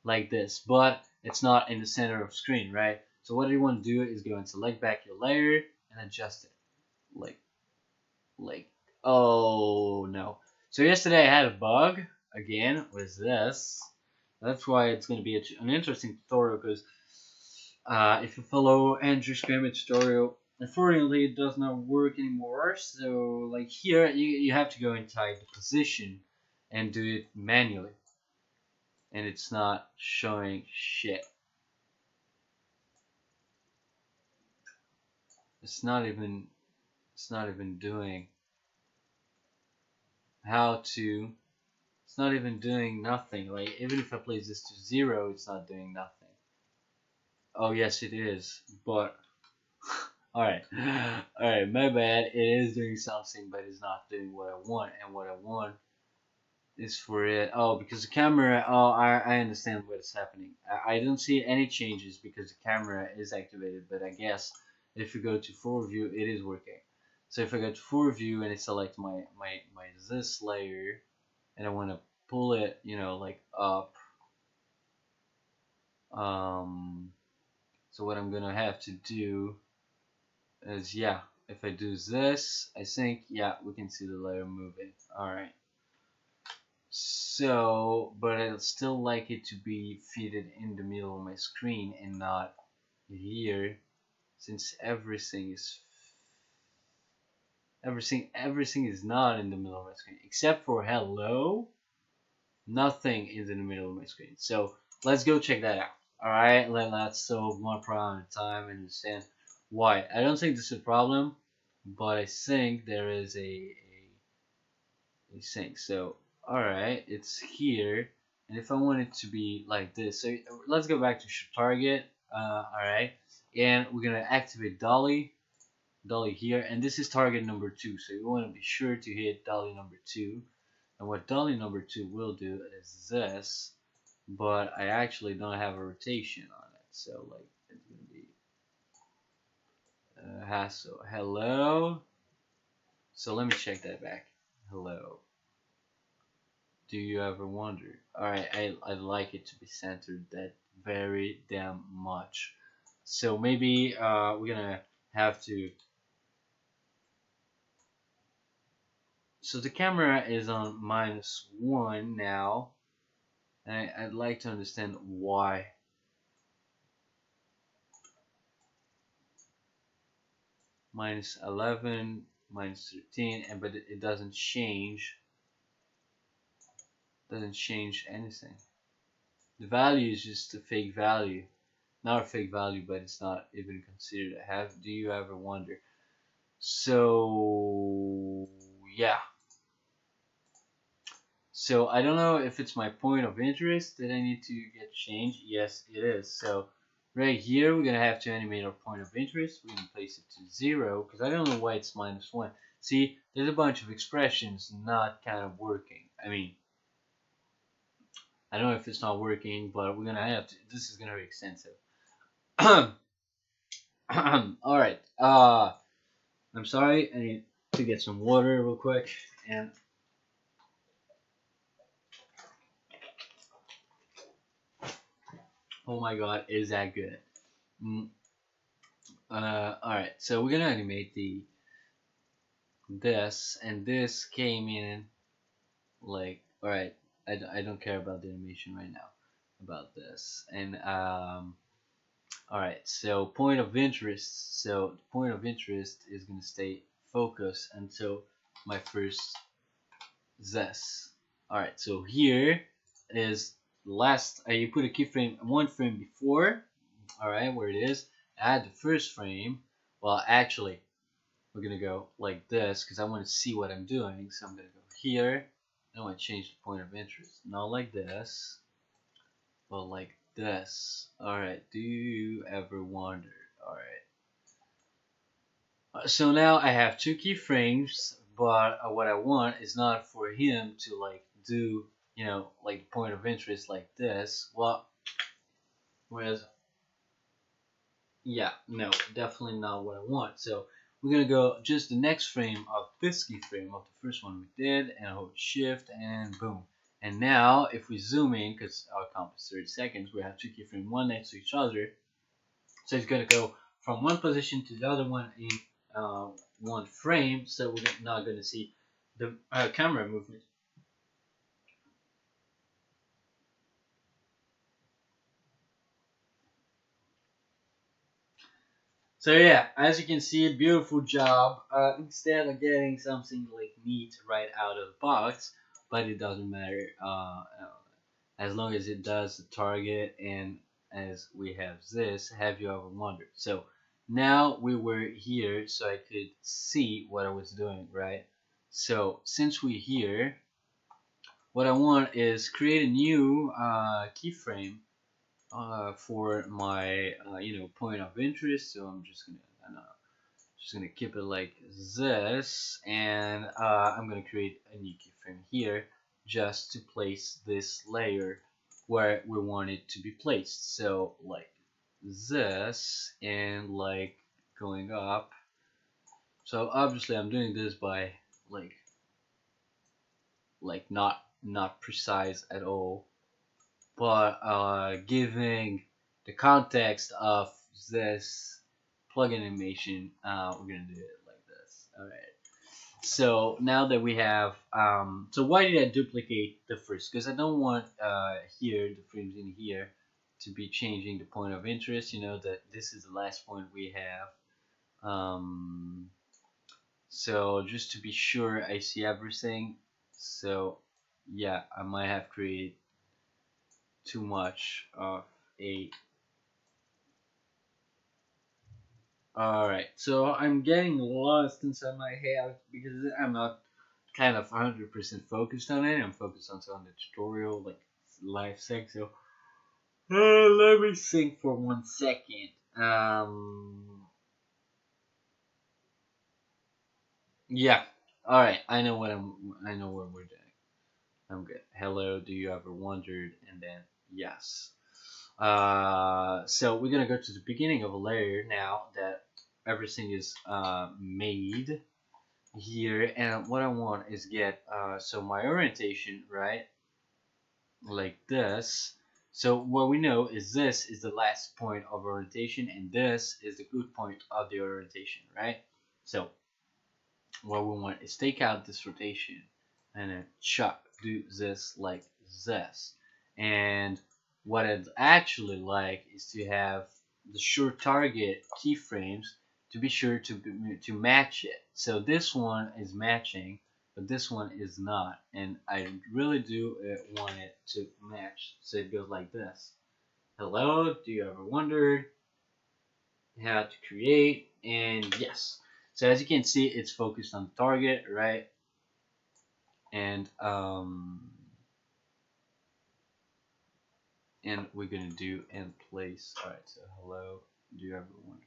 like this, but it's not in the center of screen, right? So what you want to do is go and select back your layer and adjust it like oh no. So yesterday I had a bug again with this. That's why it's going to be an interesting tutorial because if you follow Andrew's Scramble tutorial, unfortunately it does not work anymore. So like here you have to go inside the position and do it manually, and it's not showing shit. It's not even doing how to. It's not even doing nothing. Like even if I place this to 0, it's not doing nothing. Oh yes, it is. But alright, alright, my bad. It is doing something, but it's not doing what I want. And what I want is for it. Oh, because the camera. Oh, I understand what is happening. I don't see any changes because the camera is activated. But I guess if you go to full view, it is working. So if I go to full view and I select my this layer, and I want to pull it, like up. So what I'm gonna have to do is, yeah, if I do this, I think, yeah, we can see the layer moving. Alright. So, but I'd still like it to be fitted in the middle of my screen and not here, since everything is not in the middle of my screen except for hello. Nothing is in the middle of my screen. So let's go check that out. Alright, let's solve one problem at a time and understand why. I don't think this is a problem, but I think there is a thing. So alright, it's here, and if I want it to be like this, so let's go back to target. Alright, and we're gonna activate dolly here, and this is target number 2, so you want to be sure to hit dolly number 2. And what dolly number 2 will do is this, but I actually don't have a rotation on it, so like it's gonna be hassle. Hello. So let me check that back. Hello. Do you ever wonder? Alright, I like it to be centered that very damn much. So maybe we're gonna have to. So the camera is on -1 now, and I'd like to understand why. -11, -13, and but it doesn't change. Doesn't change anything. The value is just a fake value. Not a fake value, but it's not even considered a have. Do you ever wonder? So yeah. So I don't know if it's my point of interest that I need to get changed. Yes, it is. So right here we're gonna have to animate our point of interest. We're gonna place it to 0 because I don't know why it's -1. See, there's a bunch of expressions not kind of working. I mean, I don't know if it's not working, but we're gonna have to. This is gonna be extensive. All right. I'm sorry. I need to get some water real quick. And oh my God, is that good? Mm, all right, so we're gonna animate the this, and this came in like, all right, I don't care about the animation right now about this. And all right, so point of interest. So the point of interest is gonna stay focused until my first this. All right, so here is last. You put a keyframe one frame before. All right, where it is. Add the first frame. Well, actually, we're gonna go like this because I want to see what I'm doing. So I'm gonna go here. I want to change the point of interest. Not like this, but like this. All right. Do you ever wonder? All right. So now I have two keyframes, but what I want is not for him to like do, like point of interest like this. Well, whereas, yeah, no, definitely not what I want. So we're gonna go just the next frame of this keyframe of the first one we did, and hold shift and boom. And now if we zoom in, because our comp is 30 seconds, we have two keyframes one next to each other. So it's gonna go from one position to the other one in one frame. So we're not gonna see the camera movement. So yeah, as you can see, beautiful job. Instead of getting something like neat right out of the box, but it doesn't matter as long as it does the target. And as we have this, have you ever wondered? So now we were here, so I could see what I was doing, right? So since we're here, what I want is create a new keyframe for my point of interest. So I'm just gonna keep it like this, and I'm gonna create a new keyframe here just to place this layer where we want it to be placed. So like this, and like going up. So obviously I'm doing this by like not precise at all, but giving the context of this plugin animation, we're gonna do it like this. All right. So now that we have, so why did I duplicate the first? Because I don't want here the frames in here to be changing the point of interest. You know that this is the last point we have. So just to be sure I see everything. So yeah, I might have created too much of a. Alright, so I'm getting lost inside my head because I'm not kind of 100% focused on it. I'm focused on the tutorial, like live sync. So let me think for 1 second. Yeah. Alright, I know what we're doing. I'm good. Hello, do you ever wondered? And then yes. So we're gonna go to the beginning of a layer now that everything is made here, and what I want is get so my orientation right like this. So what we know is this is the last point of orientation, and this is the good point of the orientation, right? So what we want is take out this rotation and then chop, do this like this. And what I'd actually like is to have the short target keyframes to be sure to match it. So this one is matching, but this one is not, and I really do want it to match. So it goes like this. Hello, do you ever wondered how to create? And yes. So as you can see, it's focused on the target, right? And we're gonna do and place. All right. So hello, do you ever wonder?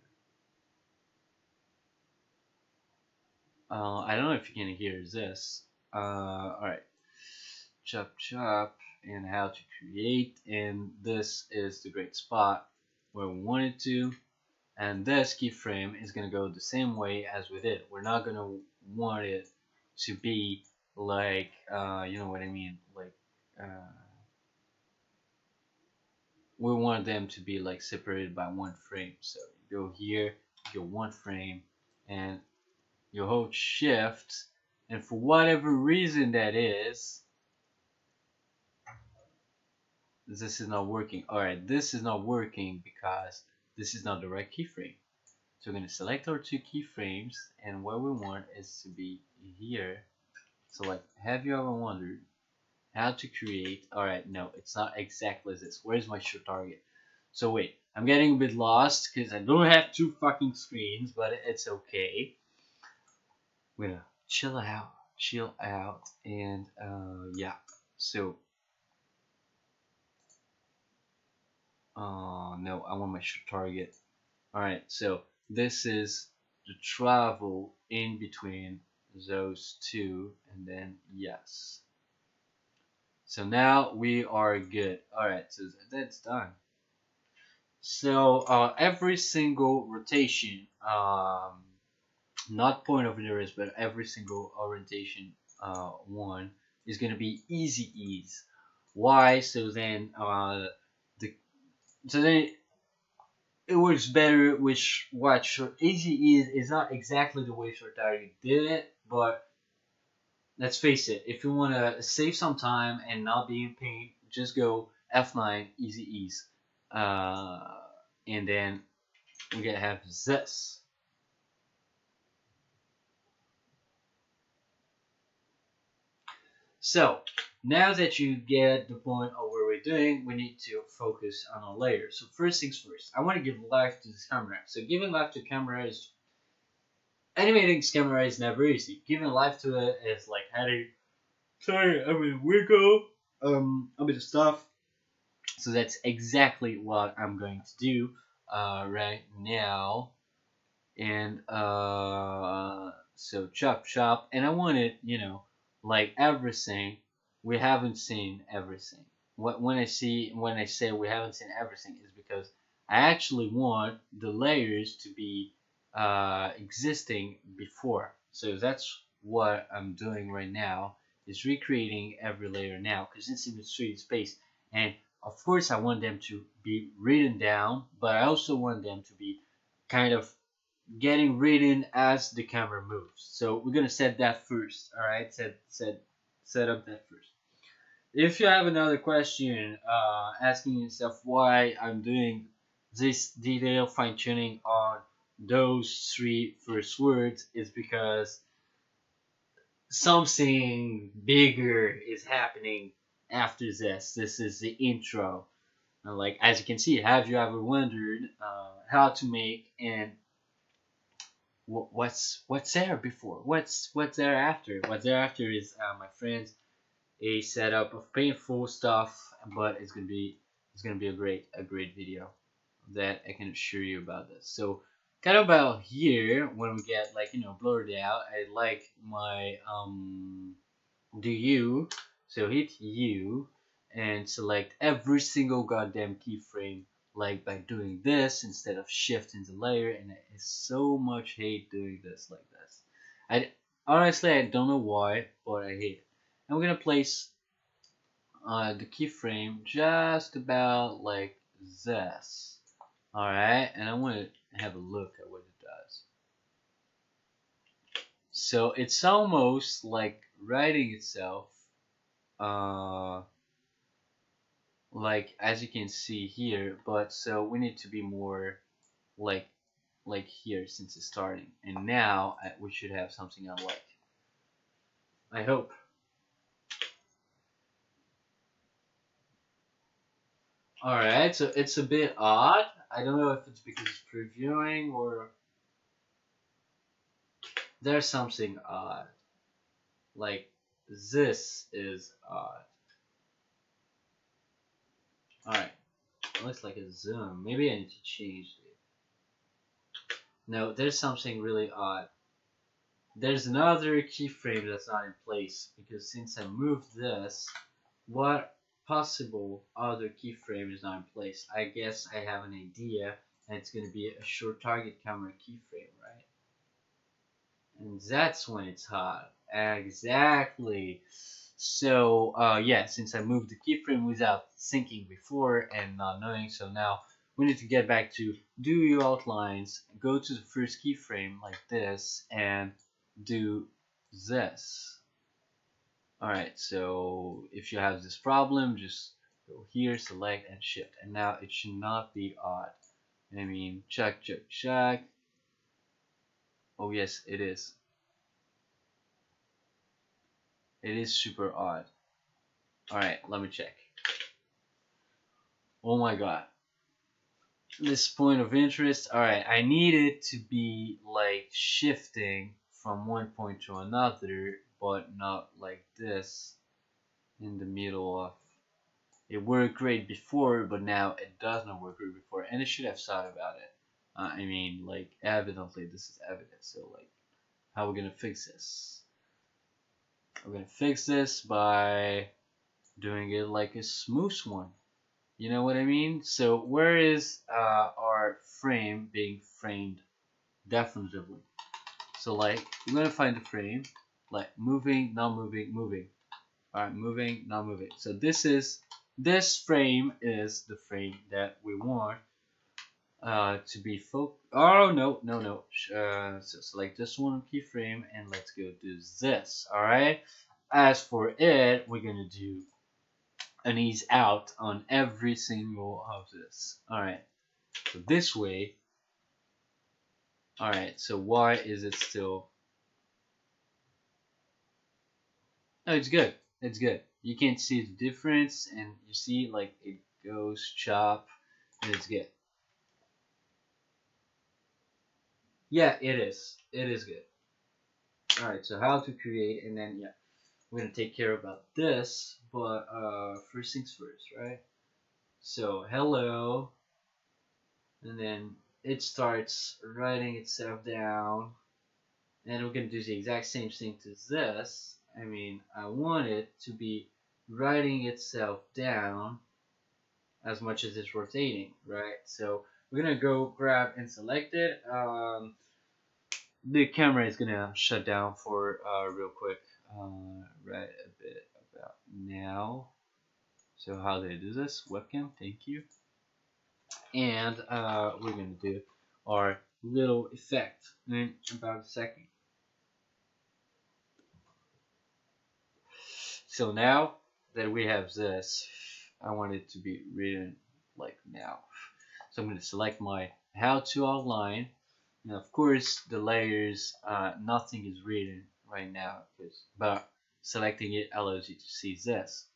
I don't know if you can hear this. All right. Chop chop and how to create, and this is the great spot where we wanted to. And this keyframe is gonna go the same way as we did. We're not gonna want it to be like you know what I mean, like uh, we want them to be like separated by one frame. So you go here, you go one frame, and you hold shift, and for whatever reason that is, this is not working. Alright, this is not working because this is not the right keyframe. So we're going to select our two keyframes, and what we want is to be here. So like, have you ever wondered how to create? Alright, no, it's not exactly this. Where's my show target? So wait, I'm getting a bit lost because I don't have two fucking screens, but it's okay. We're gonna chill out, and yeah. So, no, I want my show target. Alright, so this is the travel in between those two, and then yes. So now we are good. Alright, so that's done. So every single rotation, not point of interest, but every single orientation one is going to be easy ease. Why? So then the so then it works better. Which what easy ease is not exactly the way Short Target did it, but let's face it. If you want to save some time and not be in pain, just go F9 easy ease, uh, and then we gonna have this. So now that you get the point of what we're doing, we need to focus on a layer. So first things first, I want to give life to this camera. So giving life to camera is animating this camera is never easy. Giving life to it is like adding wiggle a bit of stuff. So that's exactly what I'm going to do right now. And so chop, and I wanted, like everything. We haven't seen everything. When I say we haven't seen everything is because I actually want the layers to be existing before. So that's what I'm doing right now, is recreating every layer now because it's in the 3D space. And of course I want them to be written down, but I also want them to be kind of getting written as the camera moves. So we're gonna set that first. All right, set up that first. If you have another question, asking yourself why I'm doing this detail fine tuning on those three first words, is because something bigger is happening after this. This is the intro. Like as you can see, have you ever wondered how to make and what's there before? What's there after? What's there after is my friends a setup of painful stuff, but it's gonna be a great video that I can assure you about this. So kind of about here when we get like blurred out, I like my do you. So hit U and select every single goddamn keyframe like by doing this instead of shifting the layer, and I so much hate doing this like this. I honestly I don't know why, but I hate it. And we're gonna place the keyframe just about like this. Alright, and I want to have a look at what it does. So it's almost like writing itself, uh, like as you can see here, but so we need to be more like here since it's starting. And now we should have something I like. I hope. Alright, so it's a bit odd. I don't know if it's because it's previewing or there's something odd. Like this is odd. Alright, looks like a zoom. Maybe I need to change it. No, there's something really odd. There's another keyframe that's not in place because since I moved this, what possible other keyframe is not in place? I guess I have an idea, and it's going to be a short target camera keyframe, right? And that's when it's hot. Exactly. So yeah, since I moved the keyframe without thinking before and not knowing, so now we need to get back to do your outlines, go to the first keyframe like this, and do this. Alright, so if you have this problem, just go here, select, and shift. And now it should not be odd. I mean, check, check, check. Oh yes, it is. It is super odd. Alright, let me check. Oh my god. This point of interest. Alright, I need it to be like shifting from one point to another, but not like this in the middle of. It worked great before, but now it does not work great before, and I should have thought about it. I mean, like, evidently this is evidence, so like, how are we gonna fix this? We're gonna fix this by doing it like a smooth one. You know what I mean? So where is our frame being framed definitively? So like, we're gonna find the frame, like moving, not moving, moving. Alright, moving, not moving. So this frame is the frame that we want to be oh no, no, no. So select this one keyframe and let's go do this. Alright. As for it, we're gonna do an ease out on every single of this. Alright. So this way. Alright, so why is it still? No, it's good. It's good. You can see the difference, and you see like it goes chop, and it's good. Yeah, it is. It is good. Alright, so how to create, and then yeah, we're gonna take care about this, but first things first, right? So hello, and then it starts writing itself down, and we're gonna do the exact same thing to this. I mean, I want it to be writing itself down as much as it's rotating, right? So we're gonna go grab and select it. The camera is gonna shut down for real quick right a bit about now. So how do I do this? Webcam, thank you. And we're gonna do our little effect in about a second. So now that we have this, I want it to be written like now. So I'm gonna select my how to outline. Now, of course, the layers, nothing is written right now, but selecting it allows you to see this.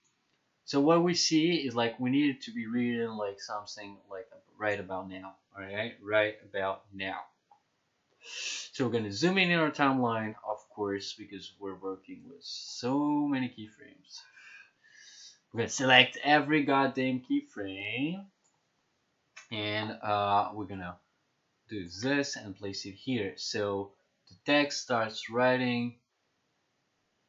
So what we see is like we need it to be written like something like right about now. All right, right about now. So we're gonna zoom in our timeline, of course, because we're working with so many keyframes. We're gonna select every goddamn keyframe, and we're gonna do this and place it here. So the text starts writing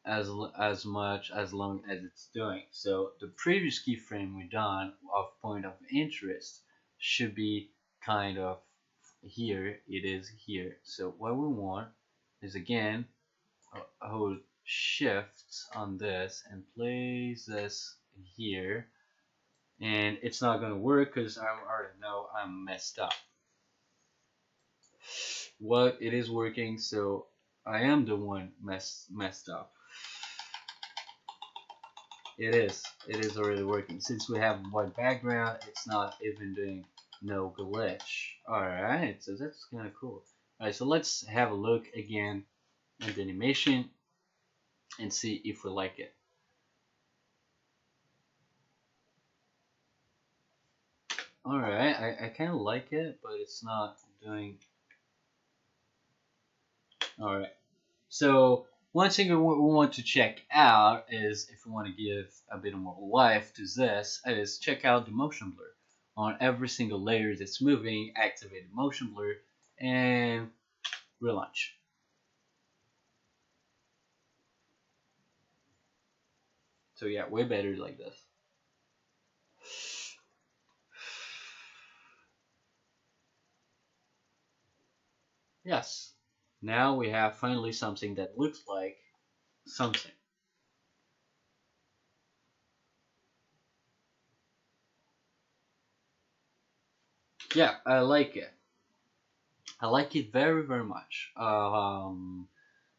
as much as long as it's doing. So the previous keyframe we done of point of interest should be kind of here. It is here. So what we want is again hold shift on this and place this here. And it's not gonna work because I already know I'm messed up. Well, it is working, so I am the one messed up. It is already working. Since we have white background, it's not even doing no glitch. Alright, so that's kind of cool. Alright, so let's have a look again at the animation and see if we like it. Alright, I kind of like it, but it's not doing. Alright, so one thing we want to check out is if we want to give a bit more life to this is check out the motion blur. On every single layer that's moving, activate the motion blur and relaunch. So yeah, way better like this. Yes. Now we have finally something that looks like something. Yeah, I like it. I like it very, very much.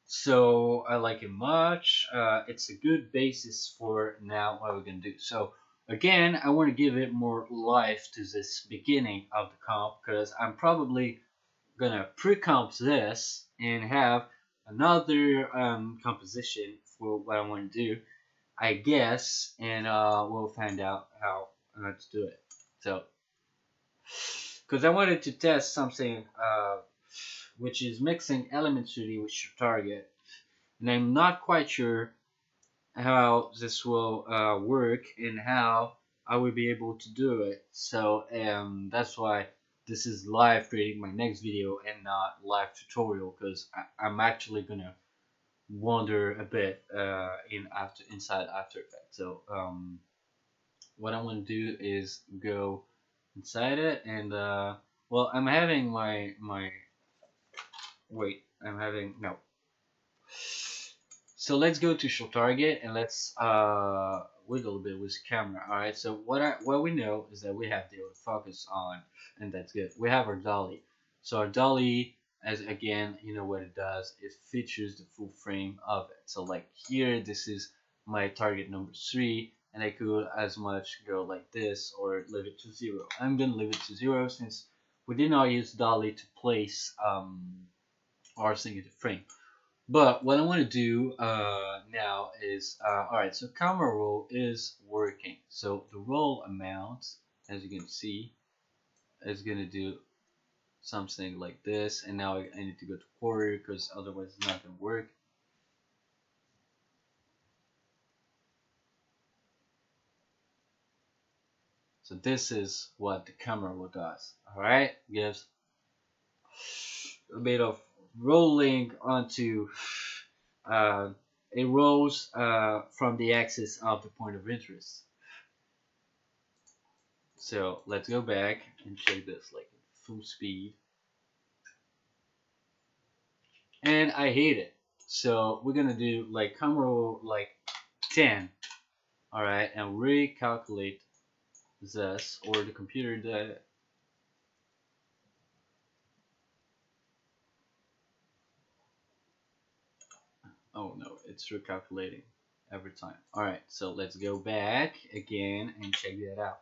So I like it much. It's a good basis for now what we're gonna do. So again, I want to give it more life to this beginning of the comp because I'm probably gonna pre-comp this and have another composition for what I want to do, I guess, and we'll find out how to do it. So, because I wanted to test something which is mixing Element 3D with your target, and I'm not quite sure how this will work and how I will be able to do it. So that's why this is live creating my next video and not live tutorial because I'm actually gonna wander a bit inside After Effects. So what I want to do is go inside it and well, I'm having my wait, I'm having no. So let's go to show target and let's wiggle a bit with the camera. All right. So what we know is that we have the autofocus on, and that's good. We have our dolly. So our dolly, as again, you know what it does? It features the full frame of it. So like here, this is my target number 3, and I could as much go like this or leave it to 0. I'm gonna leave it to 0 since we did not use dolly to place our single frame. But what I want to do now is, alright, so camera roll is working. So the roll amount, as you can see, is going to do something like this. And now I need to go to quarter because otherwise it's not going to work. So this is what the camera roll does. Alright, gives a bit of rolling onto it rolls from the axis of the point of interest. So let's go back and check this like full speed. And I hate it. So we're gonna do like camera roll like 10. Alright, and recalculate this or the computer that oh no, it's recalculating every time. Alright, so let's go back again and check that out.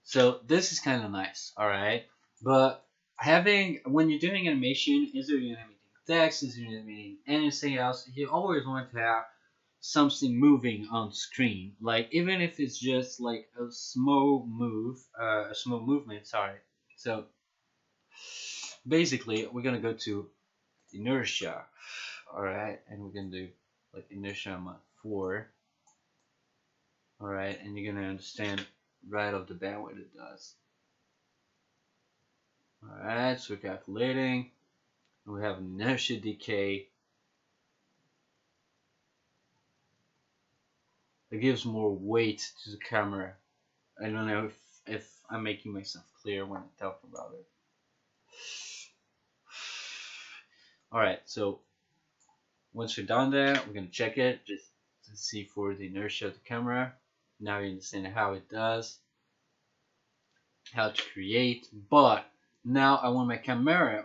So this is kind of nice, all right. But having when you're doing animation, is there animating text, is there animating anything else? You always want to have something moving on screen, like even if it's just like a small movement. Sorry. So basically, we're gonna go to inertia, all right, and we're gonna do like inertia mod 4, all right, and you're gonna understand right off the bat what it does. Alright, so we're calculating. We have inertia decay. It gives more weight to the camera. I don't know if I'm making myself clear when I talk about it. Alright, so once we're done there, we're going to check it just to see for the inertia of the camera. Now you understand how it does, how to create, but now I want my camera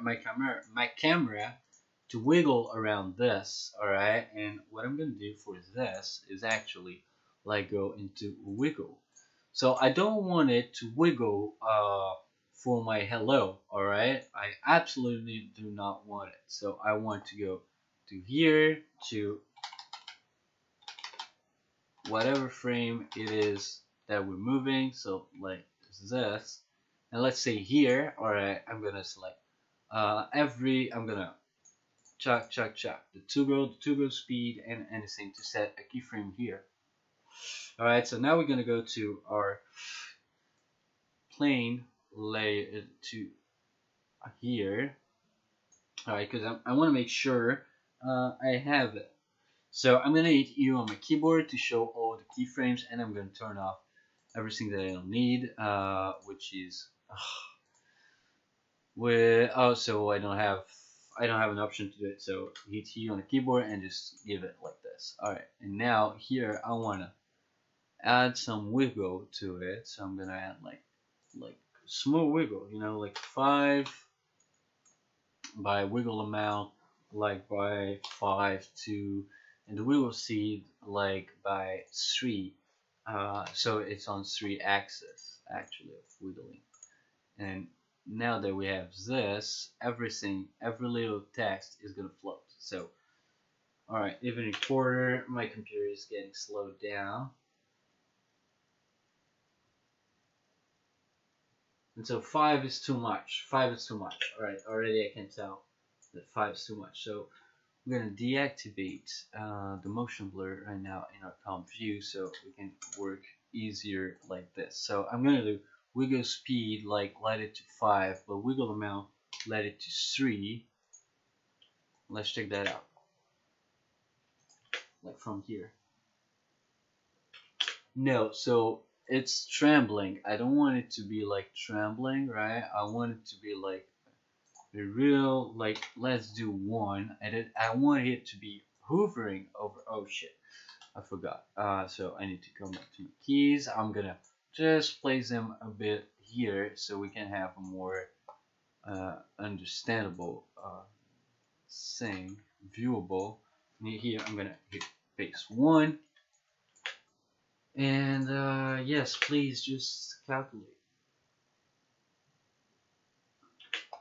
to wiggle around this, alright? And what I'm gonna do for this is actually like go into wiggle. So I don't want it to wiggle for my hello, alright? I absolutely do not want it. So I want to go to here to whatever frame it is that we're moving. So like this. And let's say here, alright, I'm gonna select I'm gonna chuck the toggle speed and anything to set a keyframe here. Alright, so now we're gonna go to our plane layer to here. Alright, because I want to make sure I have it. So I'm gonna hit U on my keyboard to show all the keyframes, and I'm gonna turn off everything that I don't need, which is with also I don't have I don't have an option to do it, so hit T on the keyboard and just give it like this. Alright, and now here I wanna add some wiggle to it, so I'm gonna add like small wiggle, you know, like 5 by wiggle amount, like by 5 to, and the wiggle speed like by 3. So it's on 3 axis actually of wiggling. And now that we have this, everything, every little text is gonna float. So, alright, even recorder, my computer is getting slowed down. And so 5 is too much. 5 is too much. Alright, already I can tell that 5 is too much. So I'm gonna deactivate the motion blur right now in our comp view so we can work easier like this. So I'm gonna do wiggle speed, like let it to 5, but wiggle amount, let it to 3. Let's check that out. Like from here. No, so it's trembling. I don't want it to be like trembling, right? I want it to be like a real, like, let's do 1. I want it to be hovering over. Oh shit, I forgot. So I need to come back to my keys. I'm gonna just place them a bit here so we can have a more understandable thing, viewable. Here I'm gonna hit base 1, and yes, please just calculate.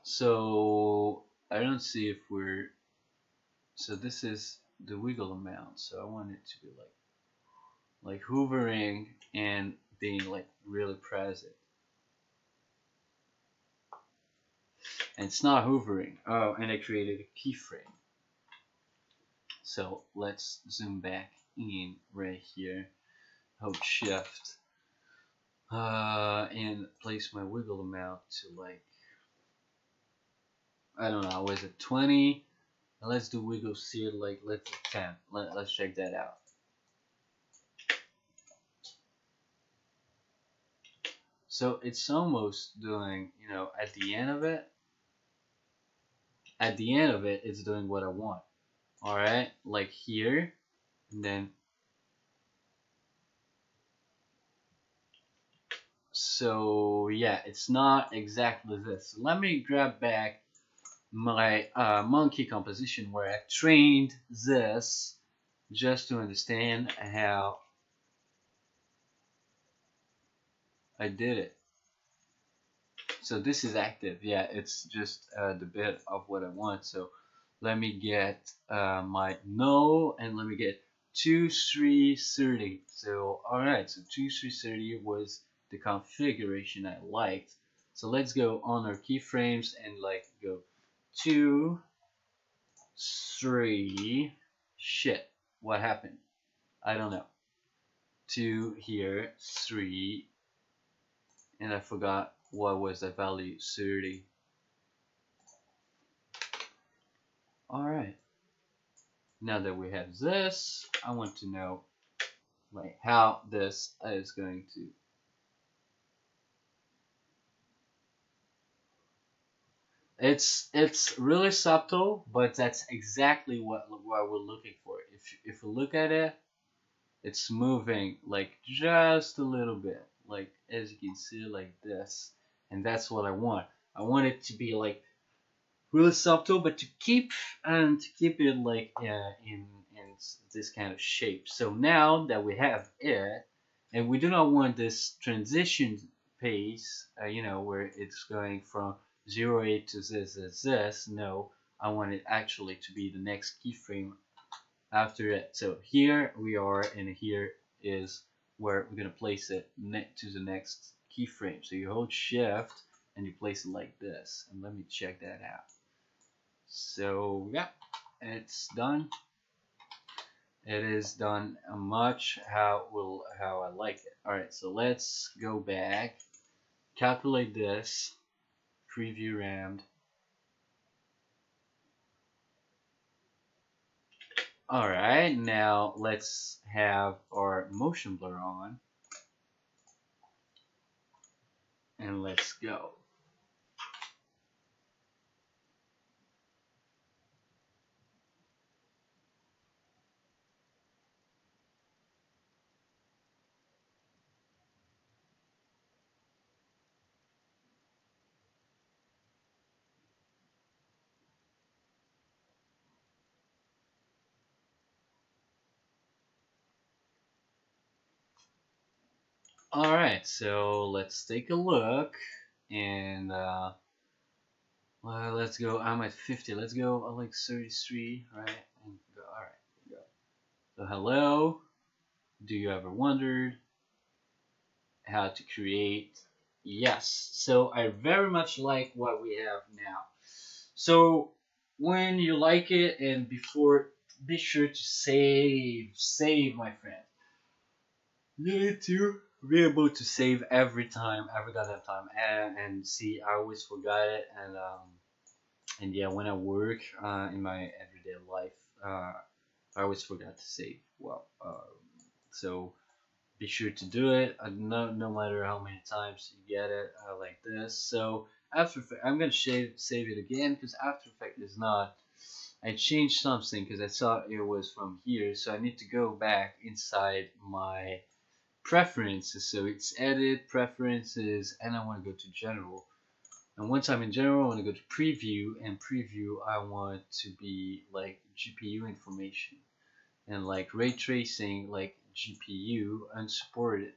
So I don't see if we're, so this is the wiggle amount, so I want it to be like hovering and being like really present. And it's not hovering. Oh, and I created a keyframe. So let's zoom back in right here. Hold shift and place my wiggle amount to like, I don't know, was it 20? And let's do wiggle speed, like let's do 10. Let's check that out. So it's almost doing, you know, at the end of it, it's doing what I want. Alright, like here, and then, so yeah, it's not exactly this. So let me grab back my monkey composition where I trained this just to understand how I did it. So this is active, yeah, it's just the bit of what I want. So let me get my no, and let me get 2330. So alright, so 2330 was the configuration I liked. So let's go on our keyframes and like go 2, 3. Shit, what happened? I don't know. 2 here, 3, and I forgot what was the value. 30. Alright, now that we have this, I want to know like how this is going to, it's really subtle, but that's exactly what we're looking for. If you look at it, it's moving like just a little bit, like as you can see like this, and that's what I want. I want it to be like really subtle, but to keep it like in this kind of shape. So now that we have it, and we do not want this transition pace, you know, where it's going from 08 to this. No, I want it actually to be the next keyframe after it. So here we are, and here is where we're gonna place it to the next keyframe. So you hold shift and you place it like this, and let me check that out. So yeah, it's done. It is done much how I like it. Alright, so let's go back, calculate this, preview rammed. Alright, now let's have our motion blur on, and let's go. Alright, so let's take a look. And well, let's go. I'm at 50. Let's go like 33, right? And go. Alright, go. So hello. Do you ever wondered how to create? Yes. So I very much like what we have now. So when you like it, and before, be sure to save, my friend. You need to be able to save every time, every goddamn time. And see, I always forgot it, and yeah, when I work in my everyday life, I always forgot to save. Well, so be sure to do it. No matter how many times you get it, like this. So After Effects, I'm gonna save it again because After Effects is not. I changed something because I thought it was from here, so I need to go back inside my preferences. So it's Edit, Preferences, and I want to go to General. And once I'm in General, I want to go to Preview, and Preview I want to be like GPU information, and like ray tracing, like GPU unsupported.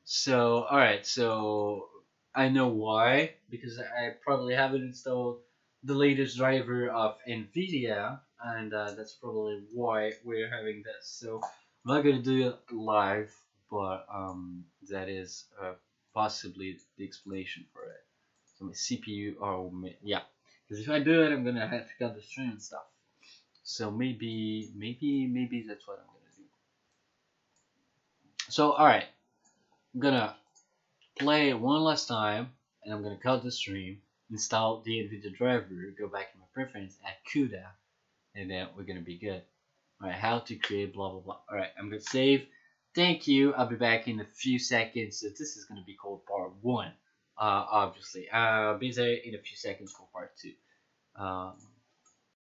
So alright, so I know why, because I probably haven't installed the latest driver of NVIDIA, and that's probably why we're having this. So I'm not gonna do it live, but that is possibly the explanation for it. So my CPU, oh yeah, because if I do it, I'm gonna have to cut the stream and stuff. So maybe that's what I'm gonna do. So alright, I'm gonna play it one last time, and I'm gonna cut the stream, install the NVIDIA driver, go back to my preference, add CUDA, and then we're gonna be good. Alright, how to create blah blah blah. Alright, I'm gonna save. Thank you. I'll be back in a few seconds. So this is gonna be called part one. Obviously. I'll be there in a few seconds for part two. Um,